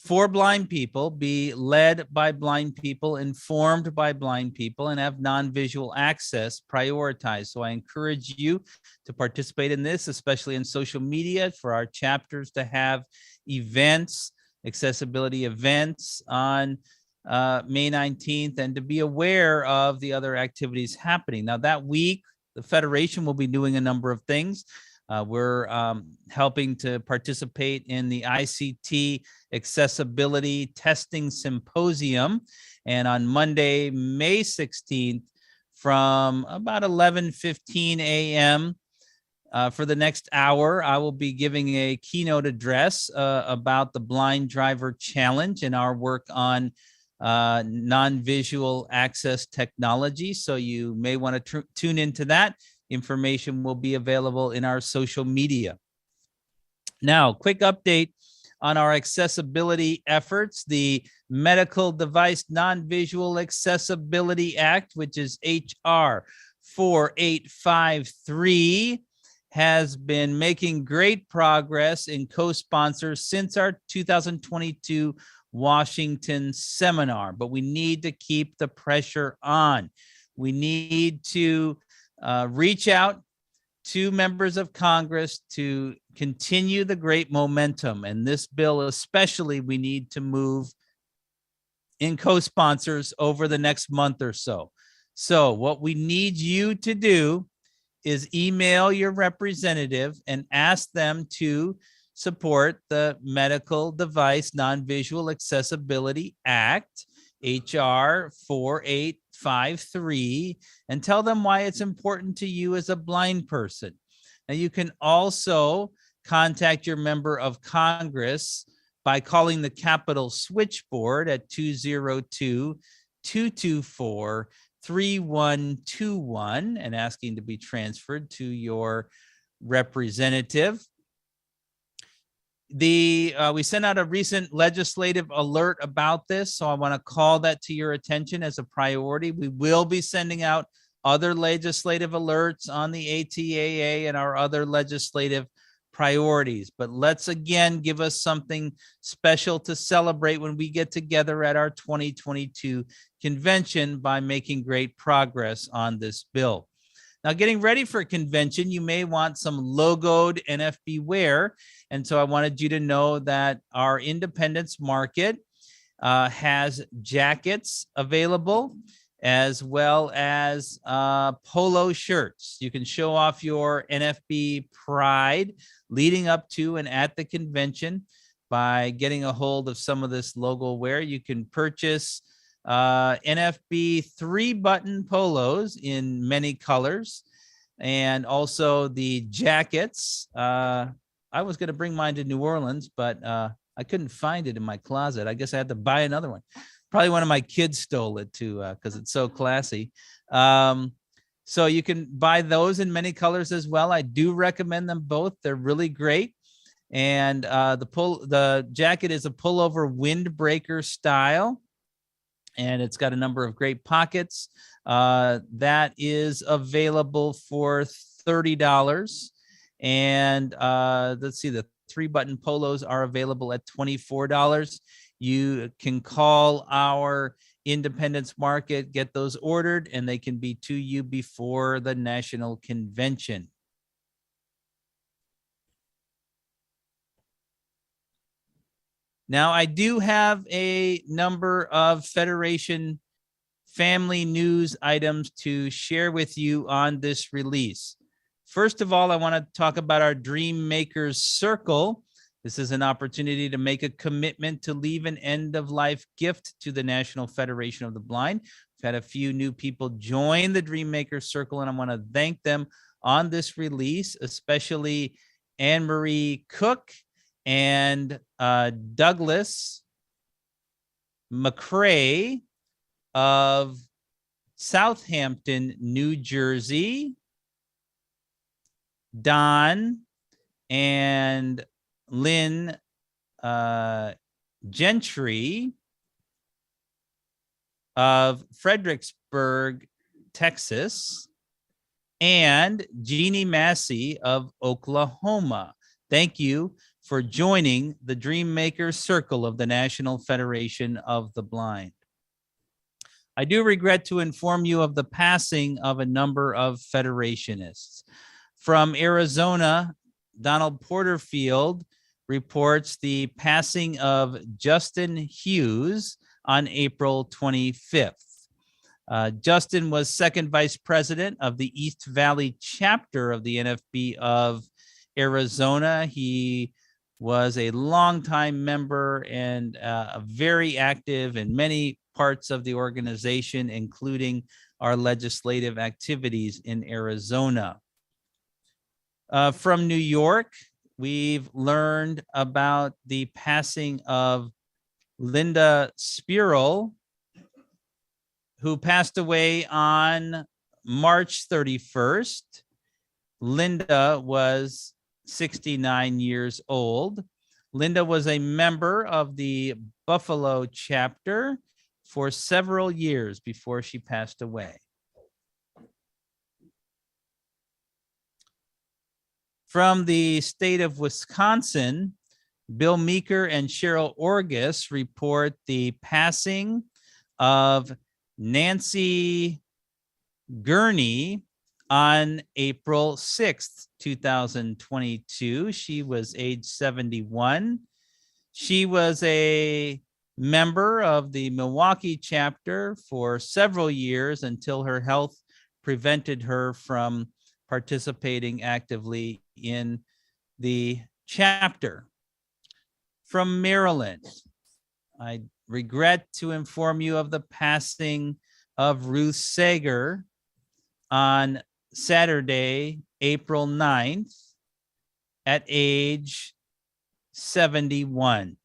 for blind people, be led by blind people, informed by blind people, and have non-visual access prioritized. So I encourage you to participate in this, especially in social media, for our chapters to have events, accessibility events on May 19th, and to be aware of the other activities happening. Now that week, the Federation will be doing a number of things. We're helping to participate in the ICT Accessibility Testing Symposium. And on Monday, May 16th, from about 11:15 a.m., for the next hour, I will be giving a keynote address about the Blind Driver Challenge and our work on non-visual access technology. So you may want to tune into that. Information will be available in our social media. Now, quick update on our accessibility efforts. The Medical Device Non-Visual Accessibility Act, which is HR 4853, has been making great progress in co-sponsors since our 2022 Washington seminar, but we need to keep the pressure on. We need to reach out to members of Congress to continue the great momentum. And this bill especially, we need to move in co-sponsors over the next month or so. So what we need you to do is email your representative and ask them to support the Medical Device Non-Visual Accessibility Act, HR 4853, and tell them why it's important to you as a blind person. Now, you can also contact your member of Congress by calling the Capitol switchboard at 202-224-3121 and asking to be transferred to your representative. We sent out a recent legislative alert about this, so I want to call that to your attention as a priority. We will be sending out other legislative alerts on the ATAA and our other legislative priorities, but let's again give us something special to celebrate when we get together at our 2022 convention by making great progress on this bill. Now, getting ready for a convention, you may want some logoed NFB wear. And so I wanted you to know that our Independence Market has jackets available, as well as polo shirts. You can show off your NFB pride leading up to and at the convention by getting a hold of some of this logo wear. You can purchase NFB 3-button polos in many colors, and also the jackets. I was going to bring mine to New Orleans, but I couldn't find it in my closet. I guess I had to buy another one. Probably one of my kids stole it too, because it's so classy. So you can buy those in many colors as well. I do recommend them both. They're really great. And the jacket is a pullover windbreaker style, and it's got a number of great pockets. That is available for $30. And let's see, the 3-button polos are available at $24. You can call our Independence Market, get those ordered, and they can be to you before the national convention. Now, I do have a number of Federation family news items to share with you on this release. First of all, I want to talk about our Dream Makers Circle. This is an opportunity to make a commitment to leave an end-of-life gift to the National Federation of the Blind. We've had a few new people join the Dream Makers Circle, and I want to thank them on this release, especially Anne-Marie Cook and Douglas McCrae of Southampton, New Jersey, Don and Lynn Gentry of Fredericksburg, Texas, and Jeannie Massey of Oklahoma. Thank you for joining the Dreammaker Circle of the National Federation of the Blind. I do regret to inform you of the passing of a number of federationists. From Arizona, Donald Porterfield reports the passing of Justin Hughes on April 25th. Justin was second vice president of the East Valley chapter of the NFB of Arizona. He was a longtime member and very active in many parts of the organization, including our legislative activities in Arizona. From New York, we've learned about the passing of Linda Spirl, who passed away on March 31st. Linda was 69 years old. Linda was a member of the Buffalo chapter for several years before she passed away. From the state of Wisconsin, Bill Meeker and Cheryl Orgus report the passing of Nancy Gurney on April 6th, 2022. She was age 71. She was a member of the Milwaukee chapter for several years until her health prevented her from participating actively in the chapter. From Maryland, I regret to inform you of the passing of Ruth Sager on Saturday, April 9th, at age 71.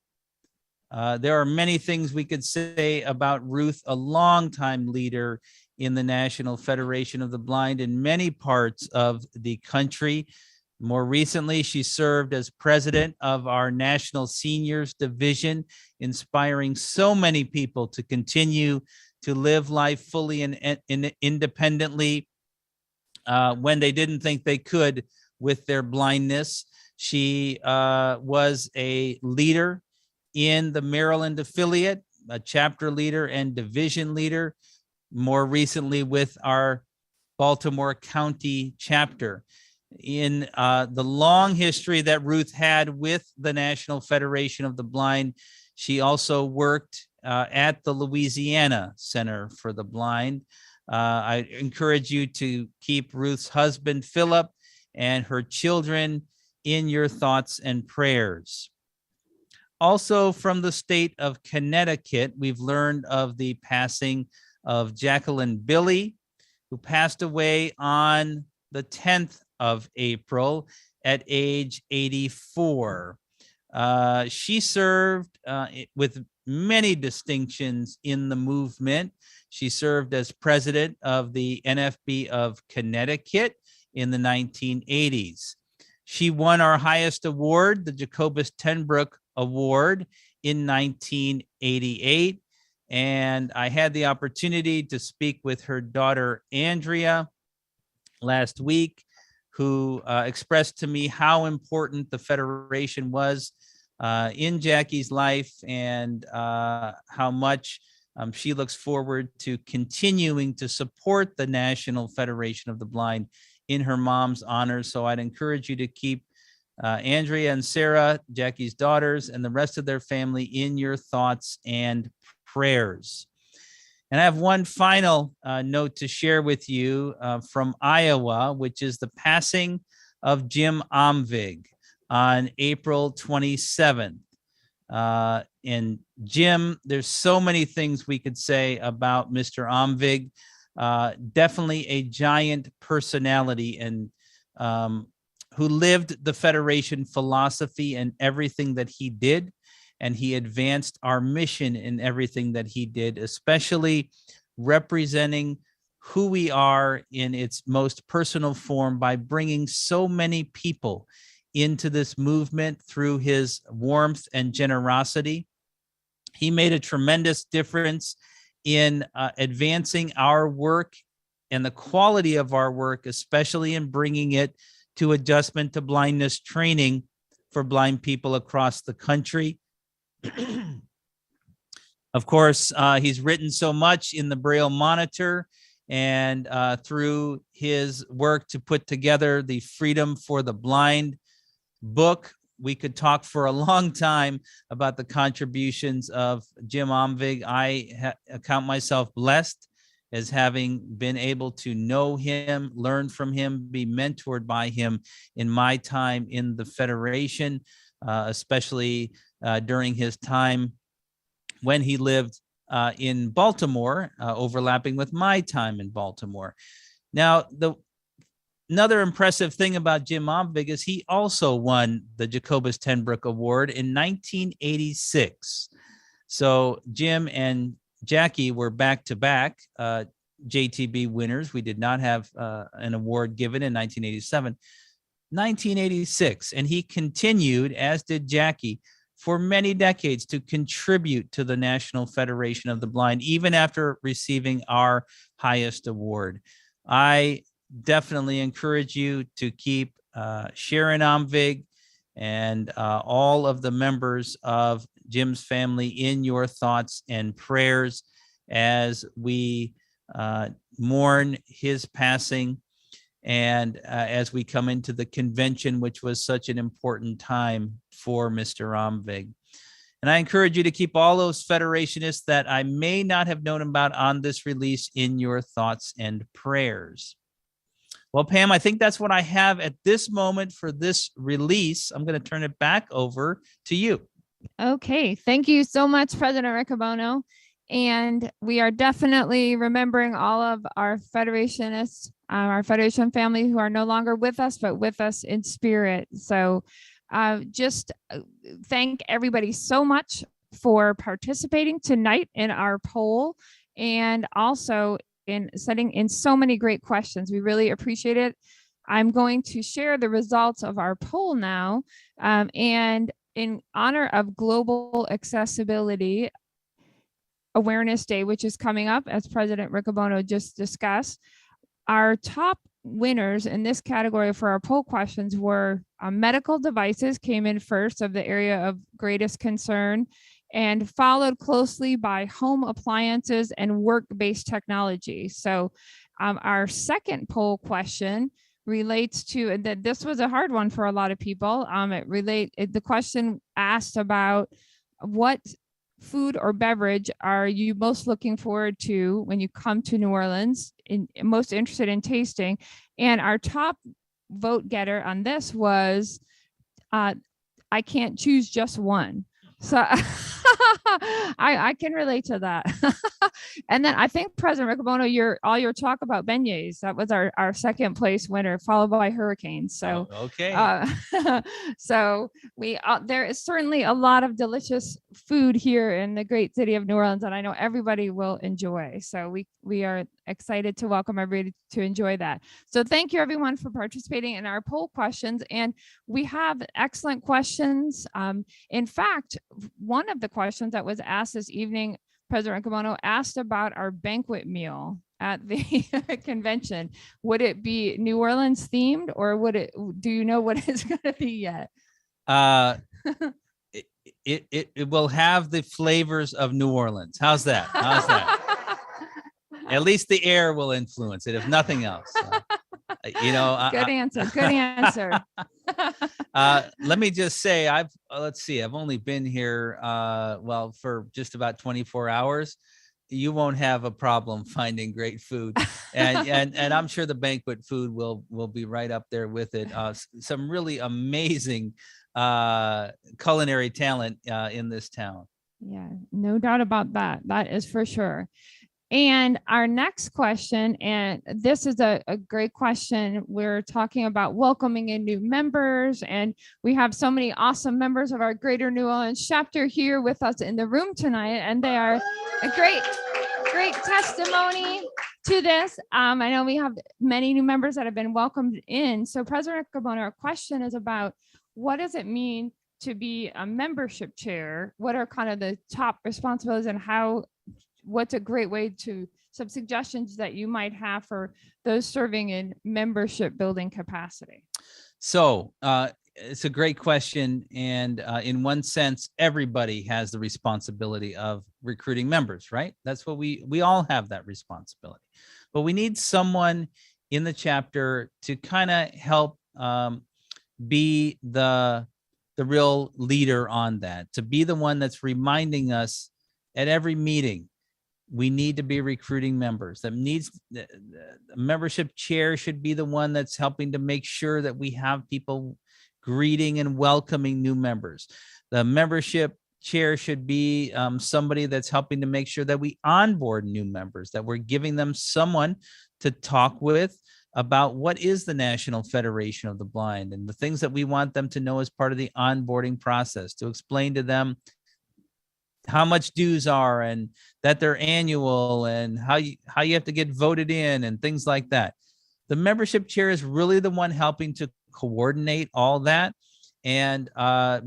There are many things we could say about Ruth, a longtime leader in the National Federation of the Blind in many parts of the country. More recently, she served as president of our National Seniors Division, inspiring so many people to continue to live life fully and independently when they didn't think they could with their blindness. She was a leader in the Maryland affiliate, a chapter leader and division leader, more recently with our Baltimore County chapter. In the long history that Ruth had with the National Federation of the Blind, she also worked at the Louisiana Center for the Blind. I encourage you to keep Ruth's husband, Philip, and her children in your thoughts and prayers. Also from the state of Connecticut, we've learned of the passing of Jacqueline Billy, who passed away on the 10th of April at age 84. She served with many distinctions in the movement. She served as president of the NFB of Connecticut in the 1980s. She won our highest award, the Jacobus Tenbrook Award, in 1988. And I had the opportunity to speak with her daughter, Andrea, last week, who expressed to me how important the Federation was in Jackie's life and how much she looks forward to continuing to support the National Federation of the Blind in her mom's honor. So I'd encourage you to keep Andrea and Sarah, Jackie's daughters, and the rest of their family in your thoughts and prayers. And I have one final note to share with you from Iowa, which is the passing of Jim Omvig on April 27th. And Jim, there's so many things we could say about Mr. Omvig. Definitely a giant personality and who lived the Federation philosophy in everything that he did. And he advanced our mission in everything that he did, especially representing who we are in its most personal form by bringing so many people into this movement through his warmth and generosity. He made a tremendous difference in advancing our work and the quality of our work, especially in bringing it to adjustment to blindness training for blind people across the country. Of course, he's written so much in the Braille Monitor and through his work to put together the Freedom for the Blind book. We could talk for a long time about the contributions of Jim Omvig. I count myself blessed as having been able to know him, learn from him, be mentored by him in my time in the Federation, especially during his time when he lived in Baltimore, overlapping with my time in Baltimore. Now, another impressive thing about Jim Omvig is he also won the Jacobus Tenbrook Award in 1986. So Jim and Jackie were back-to-back JTB winners. We did not have an award given in 1987. 1986, and he continued, as did Jackie, for many decades to contribute to the National Federation of the Blind, even after receiving our highest award. I definitely encourage you to keep Sharon Omvig and all of the members of Jim's family in your thoughts and prayers as we mourn his passing and as we come into the convention, which was such an important time for Mr. Omvig. And I encourage you to keep all those Federationists that I may not have known about on this release in your thoughts and prayers. Well, Pam, I think that's what I have at this moment for this release. I'm going to turn it back over to you. Okay, thank you so much, President Riccobono. And we are definitely remembering all of our Federationists, our Federation family who are no longer with us, but with us in spirit. So just thank everybody so much for participating tonight in our poll and also in sending in so many great questions. We really appreciate it. I'm going to share the results of our poll now. And in honor of Global Accessibility Awareness Day, which is coming up, as President Riccobono just discussed, our top winners in this category for our poll questions were medical devices came in first of the area of greatest concern, and followed closely by home appliances and work-based technology. So our second poll question relates to that. This was a hard one for a lot of people. The question asked about what food or beverage are you most looking forward to when you come to New Orleans, most interested in tasting? And our top vote getter on this was, I can't choose just one. So I can relate to that. And then I think President Riccobono, all your talk about beignets, that was our second place winner, followed by hurricanes. So okay. So there is certainly a lot of delicious food here in the great city of New Orleans, and I know everybody will enjoy. So we are excited to welcome everybody to enjoy that. So thank you everyone for participating in our poll questions, and we have excellent questions. In fact, one of the questions that was asked this evening, President Riccobono asked about our banquet meal at the convention. Would it be New Orleans themed, or do you know what it's going to be yet? It will have the flavors of New Orleans. How's that? How's that? At least the air will influence it, if nothing else. Good answer. Good answer. Let me just say, I've only been here, for just about 24 hours. You won't have a problem finding great food, and I'm sure the banquet food will be right up there with it. Some really amazing culinary talent in this town. Yeah, no doubt about that. That is for sure. And our next question, and this is a great question. We're talking about welcoming in new members, and we have so many awesome members of our Greater New Orleans chapter here with us in the room tonight, and they are a great testimony to this. I know we have many new members that have been welcomed in. So President Riccobono, our question is about what does it mean to be a membership chair? What are kind of the top responsibilities, and what's a great way to some suggestions that you might have for those serving in membership building capacity? So it's a great question. And in one sense, everybody has the responsibility of recruiting members, right? That's what we all have that responsibility. But we need someone in the chapter to kind of help be the real leader on that, to be the one that's reminding us at every meeting, we need to be recruiting members. That needs the membership chair should be the one that's helping to make sure that we have people greeting and welcoming new members. The membership chair should be somebody that's helping to make sure that we onboard new members, that we're giving them someone to talk with about what is the National Federation of the Blind and the things that we want them to know as part of the onboarding process, to explain to them how much dues are and that they're annual and how you have to get voted in and things like that. The membership chair is really the one helping to coordinate all that and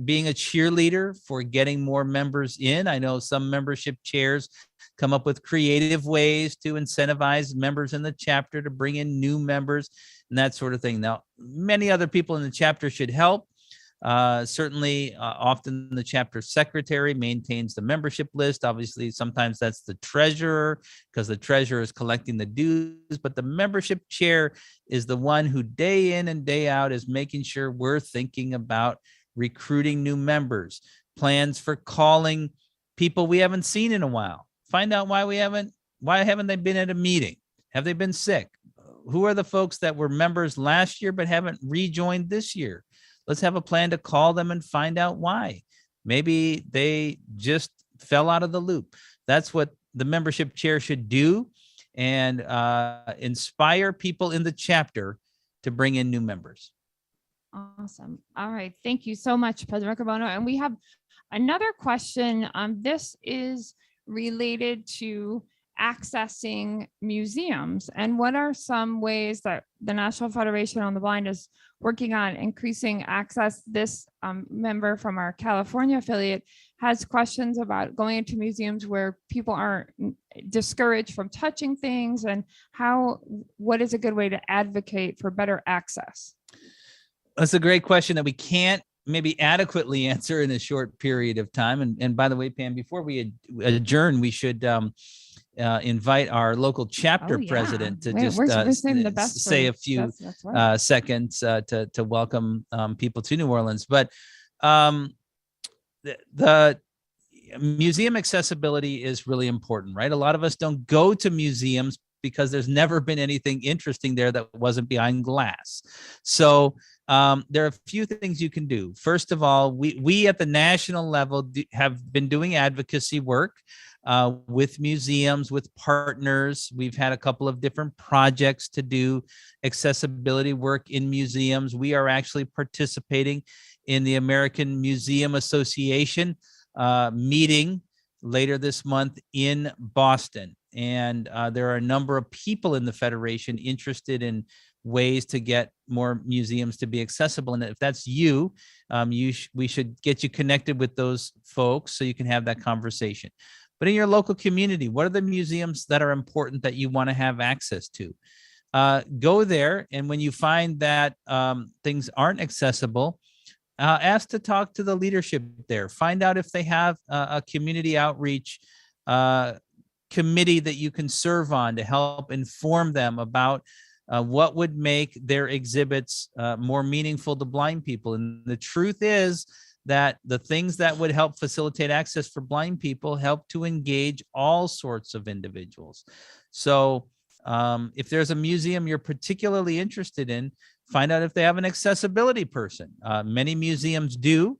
being a cheerleader for getting more members in. I know some membership chairs come up with creative ways to incentivize members in the chapter to bring in new members and that sort of thing. Now, many other people in the chapter should help. Certainly, often the chapter secretary maintains the membership list. Obviously, sometimes that's the treasurer because the treasurer is collecting the dues, but the membership chair is the one who day in and day out is making sure we're thinking about recruiting new members, plans for calling people we haven't seen in a while. Find out why haven't they been at a meeting? Have they been sick? Who are the folks that were members last year but haven't rejoined this year? Let's have a plan to call them and find out why. Maybe they just fell out of the loop. That's what the membership chair should do, and inspire people in the chapter to bring in new members. Awesome. All right. Thank you so much, President Riccobono. And we have another question. This is related to accessing museums, and what are some ways that the National Federation of the Blind is working on increasing access? This member from our California affiliate has questions about going into museums where people are discouraged from touching things, and what is a good way to advocate for better access? That's a great question that we can't maybe adequately answer in a short period of time. And by the way, Pam, before we adjourn, we should invite our local chapter president to say a few seconds to welcome people to New Orleans. But the museum accessibility is really important, right? A lot of us don't go to museums because there's never been anything interesting there that wasn't behind glass. So there are a few things you can do. First of all, we at the national level have been doing advocacy work with museums, with partners. We've had a couple of different projects to do accessibility work in museums. We are actually participating in the American Museum Association meeting later this month in Boston. And there are a number of people in the Federation interested in ways to get more museums to be accessible. And if that's you, we should get you connected with those folks so you can have that conversation. But in your local community, what are the museums that are important that you want to have access to? Go there, and when you find that things aren't accessible, ask to talk to the leadership there. Find out if they have a community outreach committee that you can serve on to help inform them about what would make their exhibits more meaningful to blind people. And the truth is that the things that would help facilitate access for blind people help to engage all sorts of individuals. So if there's a museum you're particularly interested in, find out if they have an accessibility person. Many museums do.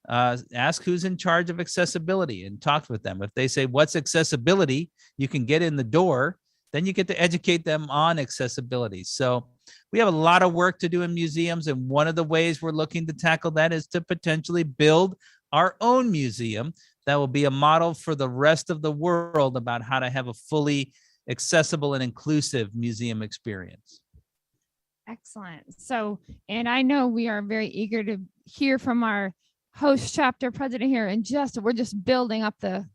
Ask who's in charge of accessibility and talk with them. If they say, what's accessibility? You can get in the door. Then you get to educate them on accessibility. So we have a lot of work to do in museums. And one of the ways we're looking to tackle that is to potentially build our own museum that will be a model for the rest of the world about how to have a fully accessible and inclusive museum experience. Excellent. So, and I know we are very eager to hear from our host chapter president here, and we're just building up the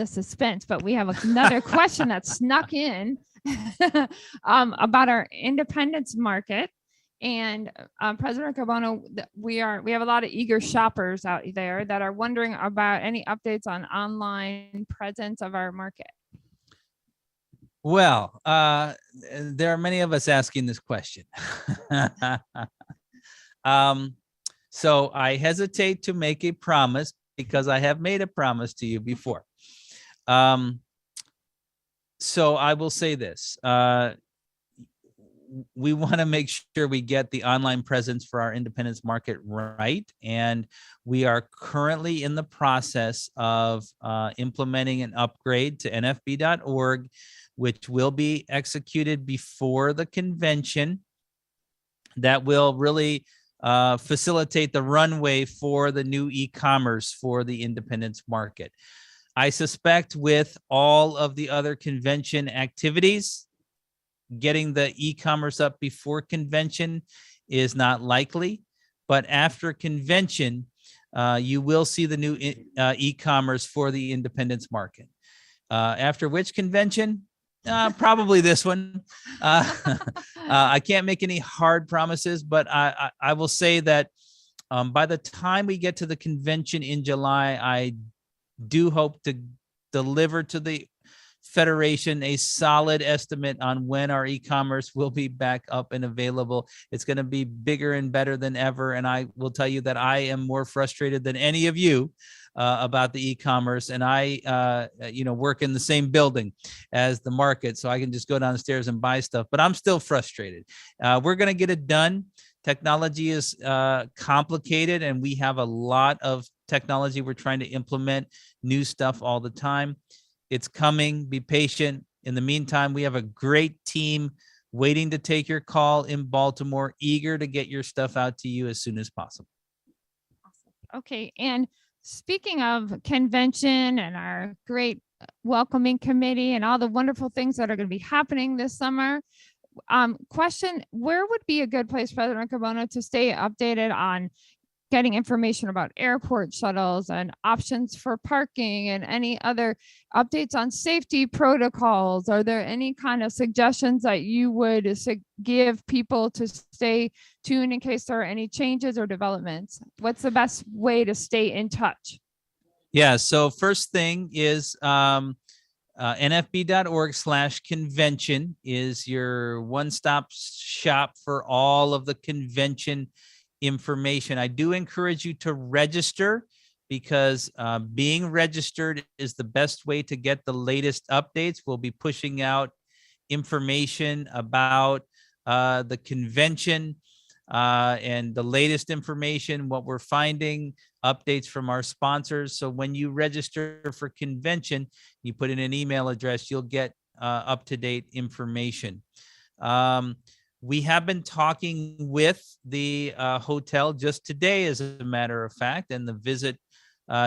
suspense, but we have another question that snuck in about our independence market. And President Carbono, we have a lot of eager shoppers out there that are wondering about any updates on online presence of our market. Well, there are many of us asking this question. So I hesitate to make a promise because I have made a promise to you before. So I will say this. We want to make sure we get the online presence for our independence market right. And we are currently in the process of implementing an upgrade to nfb.org, which will be executed before the convention. That will really facilitate the runway for the new e-commerce for the independence market. I suspect with all of the other convention activities, getting the e-commerce up before convention is not likely, but after convention, you will see the new e-commerce for the independence market. After which convention? Probably this one. I can't make any hard promises, but I will say that by the time we get to the convention in July, I do hope to deliver to the Federation a solid estimate on when our e-commerce will be back up and available. It's going to be bigger and better than ever. And I will tell you that I am more frustrated than any of you about the e-commerce. And I, work in the same building as the market, so I can just go downstairs and buy stuff, but I'm still frustrated. We're going to get it done. Technology is complicated, and we have a lot of technology we're trying to implement, new stuff all the time. It's coming. Be patient. In the meantime, we have a great team waiting to take your call in Baltimore, eager to get your stuff out to you as soon as possible. Okay. And speaking of convention and our great welcoming committee and all the wonderful things that are going to be happening this summer, question, where would be a good place, President Carbono, to stay updated on getting information about airport shuttles and options for parking and any other updates on safety protocols? Are there any kind of suggestions that you would give people to stay tuned in case there are any changes or developments? What's the best way to stay in touch? Yeah, so first thing is nfb.org/convention is your one-stop shop for all of the convention information. I do encourage you to register because being registered is the best way to get the latest updates. We'll be pushing out information about the convention and the latest information, what we're finding, updates from our sponsors. So when you register for convention, you put in an email address, you'll get up-to-date information. We have been talking with the hotel just today, as a matter of fact, and the Visit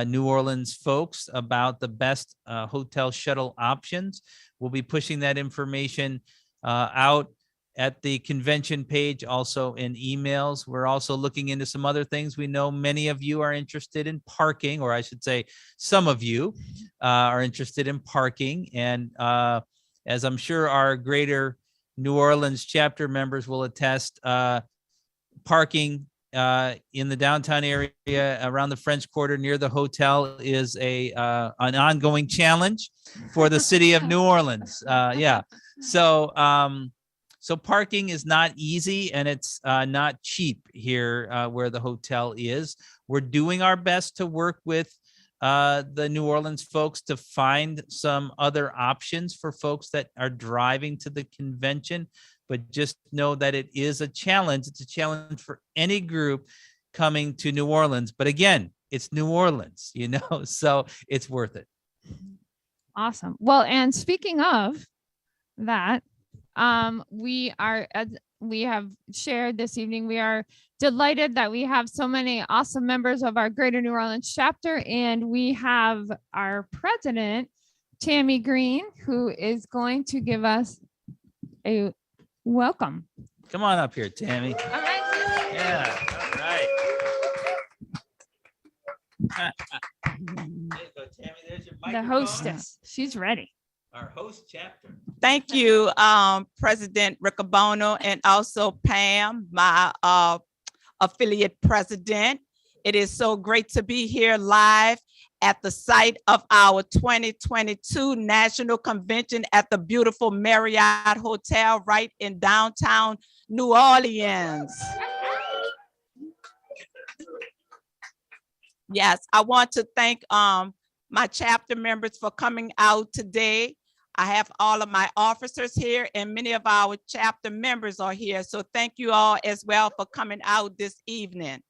New Orleans folks about the best hotel shuttle options. We'll be pushing that information out at the convention page, also in emails. We're also looking into some other things. We know many of you are interested in parking, or I should say some of you are interested in parking. And as I'm sure our Greater New Orleans chapter members will attest, parking in the downtown area around the French Quarter near the hotel is an ongoing challenge for the city of New Orleans. Yeah. So parking is not easy, and it's not cheap here where the hotel is. We're doing our best to work with the New Orleans folks to find some other options for folks that are driving to the convention, but just know that it is a challenge. It's a challenge for any group coming to New Orleans. But again, it's New Orleans, so it's worth it. Awesome. Well, and speaking of that, we have shared this evening, we are delighted that we have so many awesome members of our Greater New Orleans chapter, and we have our president, Tammy Green, who is going to give us a welcome. Come on up here, Tammy. All right. Yeah, all right. There you go, Tammy. There's your The microphone. hostess, she's ready. our host chapter. Thank you, President Riccobono, and also Pam, my affiliate president. It is so great to be here live at the site of our 2022 National Convention at the beautiful Marriott Hotel right in downtown New Orleans. Yes, I want to thank my chapter members for coming out today. I have all of my officers here and many of our chapter members are here. So thank you all as well for coming out this evening.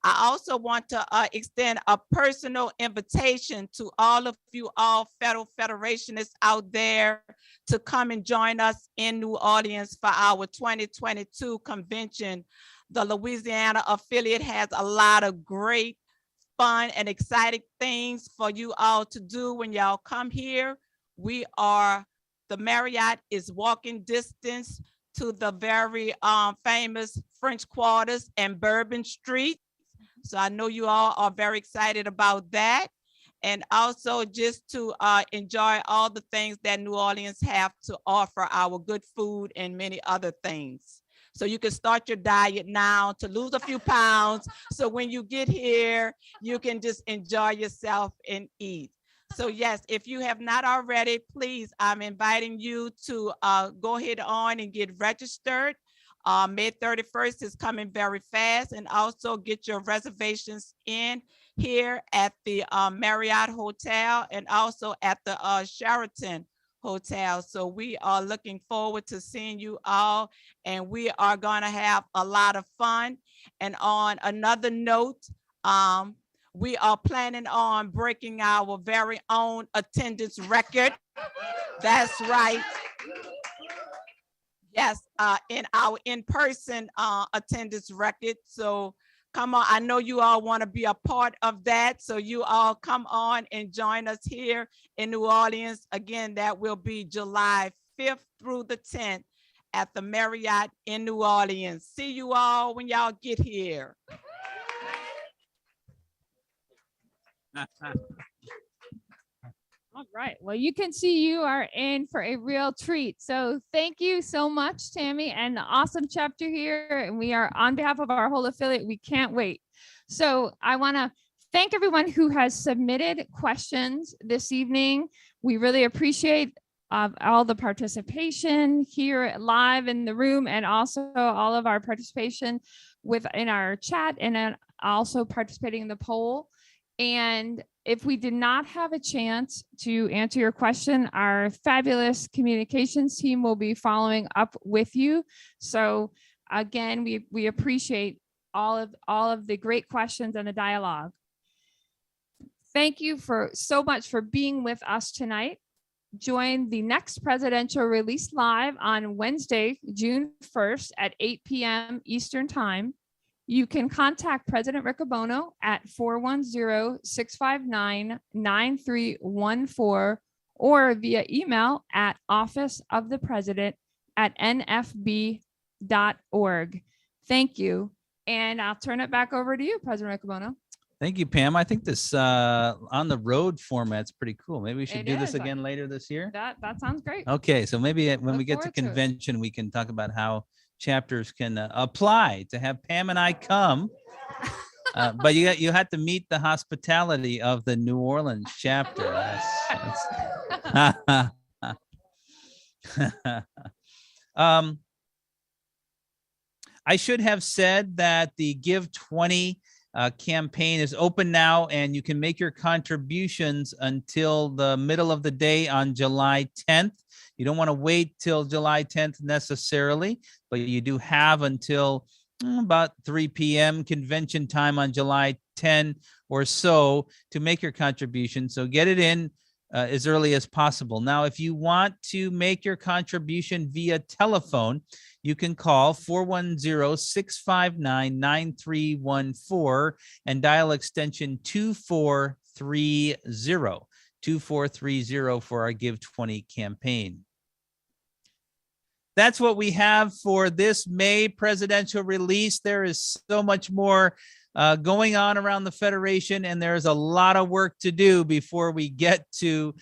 I also want to extend a personal invitation to all of you all federal federationists out there to come and join us in New Orleans for our 2022 convention. The Louisiana affiliate has a lot of great, fun, and exciting things for you all to do when y'all come here. The Marriott is walking distance to the very famous French Quarters and Bourbon Street. So I know you all are very excited about that. And also just to enjoy all the things that New Orleans have to offer, our good food and many other things. So you can start your diet now to lose a few pounds. So when you get here, you can just enjoy yourself and eat. So yes, if you have not already, please, I'm inviting you to go ahead on and get registered. May 31st is coming very fast, and also get your reservations in here at the Marriott Hotel and also at the Sheraton Hotel. So we are looking forward to seeing you all, and we are gonna have a lot of fun. And on another note, we are planning on breaking our very own attendance record. That's right. Yes, in our in-person attendance record. So come on, I know you all want to be a part of that. So you all come on and join us here in New Orleans. Again, that will be July 5th through the 10th at the Marriott in New Orleans. See you all when y'all get here. All right. Well, you can see you are in for a real treat. So thank you so much, Tammy, and the awesome chapter here. And we are on behalf of our whole affiliate. We can't wait. So I want to thank everyone who has submitted questions this evening. We really appreciate all the participation here live in the room, and also all of our participation in our chat, and also participating in the poll. And if we did not have a chance to answer your question, our fabulous communications team will be following up with you. So again, we appreciate all of the great questions and the dialogue. Thank you so much for being with us tonight. Join the next presidential release live on Wednesday, June 1st at 8 p.m. Eastern Time. You can contact President Riccobono at 410-659-9314 or via email at officeofthepresident@nfb.org. Thank you. And I'll turn it back over to you, President Riccobono. Thank you, Pam. I think this on the road format's pretty cool. Maybe we should It do this is. again later this year. That sounds great. Okay, so maybe when Look we get to forward to it. convention, we can talk about how chapters can apply to have Pam and I come. But you had to meet the hospitality of the New Orleans chapter. I should have said that the Give 20 campaign is open now, and you can make your contributions until the middle of the day on July 10th. You don't want to wait till July 10th necessarily, but you do have until about 3 p.m. convention time on July 10 or so to make your contribution. So get it in as early as possible. Now, if you want to make your contribution via telephone, you can call 410-659-9314 and dial extension 2430. 2430 for our Give 20 campaign. That's what we have for this May presidential release. There is so much more going on around the Federation, and there's a lot of work to do before we get to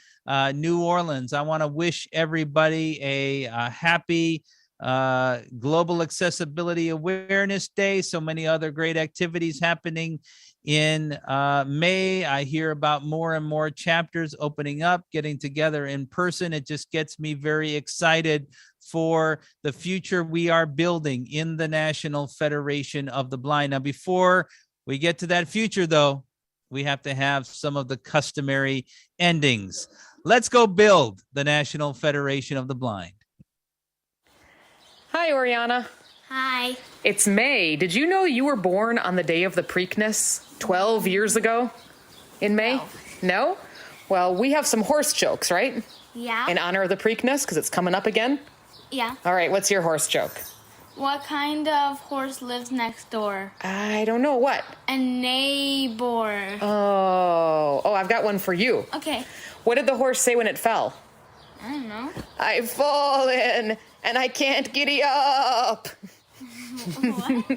New Orleans. I want to wish everybody a happy Global Accessibility Awareness Day. So many other great activities happening in May. I hear about more and more chapters opening up, getting together in person. It just gets me very excited for the future we are building in the National Federation of the Blind. Now, before we get to that future, though, we have to have some of the customary endings. Let's go build the National Federation of the Blind. Hi, Oriana. Hi. It's May. Did you know you were born on the day of the Preakness 12 years ago in May? No? Well, we have some horse jokes, right? Yeah. In honor of the Preakness, because it's coming up again? Yeah. All right, what's your horse joke? What kind of horse lives next door? I don't know. What? A neighbor. Oh, I've got one for you. Okay. What did the horse say when it fell? I don't know. I've fallen and I can't giddy up. What?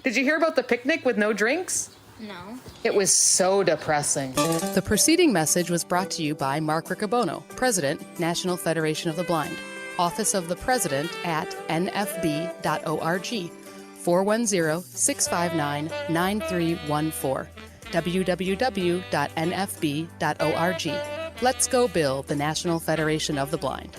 Did you hear about the picnic with no drinks? No. It was so depressing. The preceding message was brought to you by Mark Riccobono, President, National Federation of the Blind. Office of the President at nfb.org, 410-659-9314, www.nfb.org. Let's go build the National Federation of the Blind.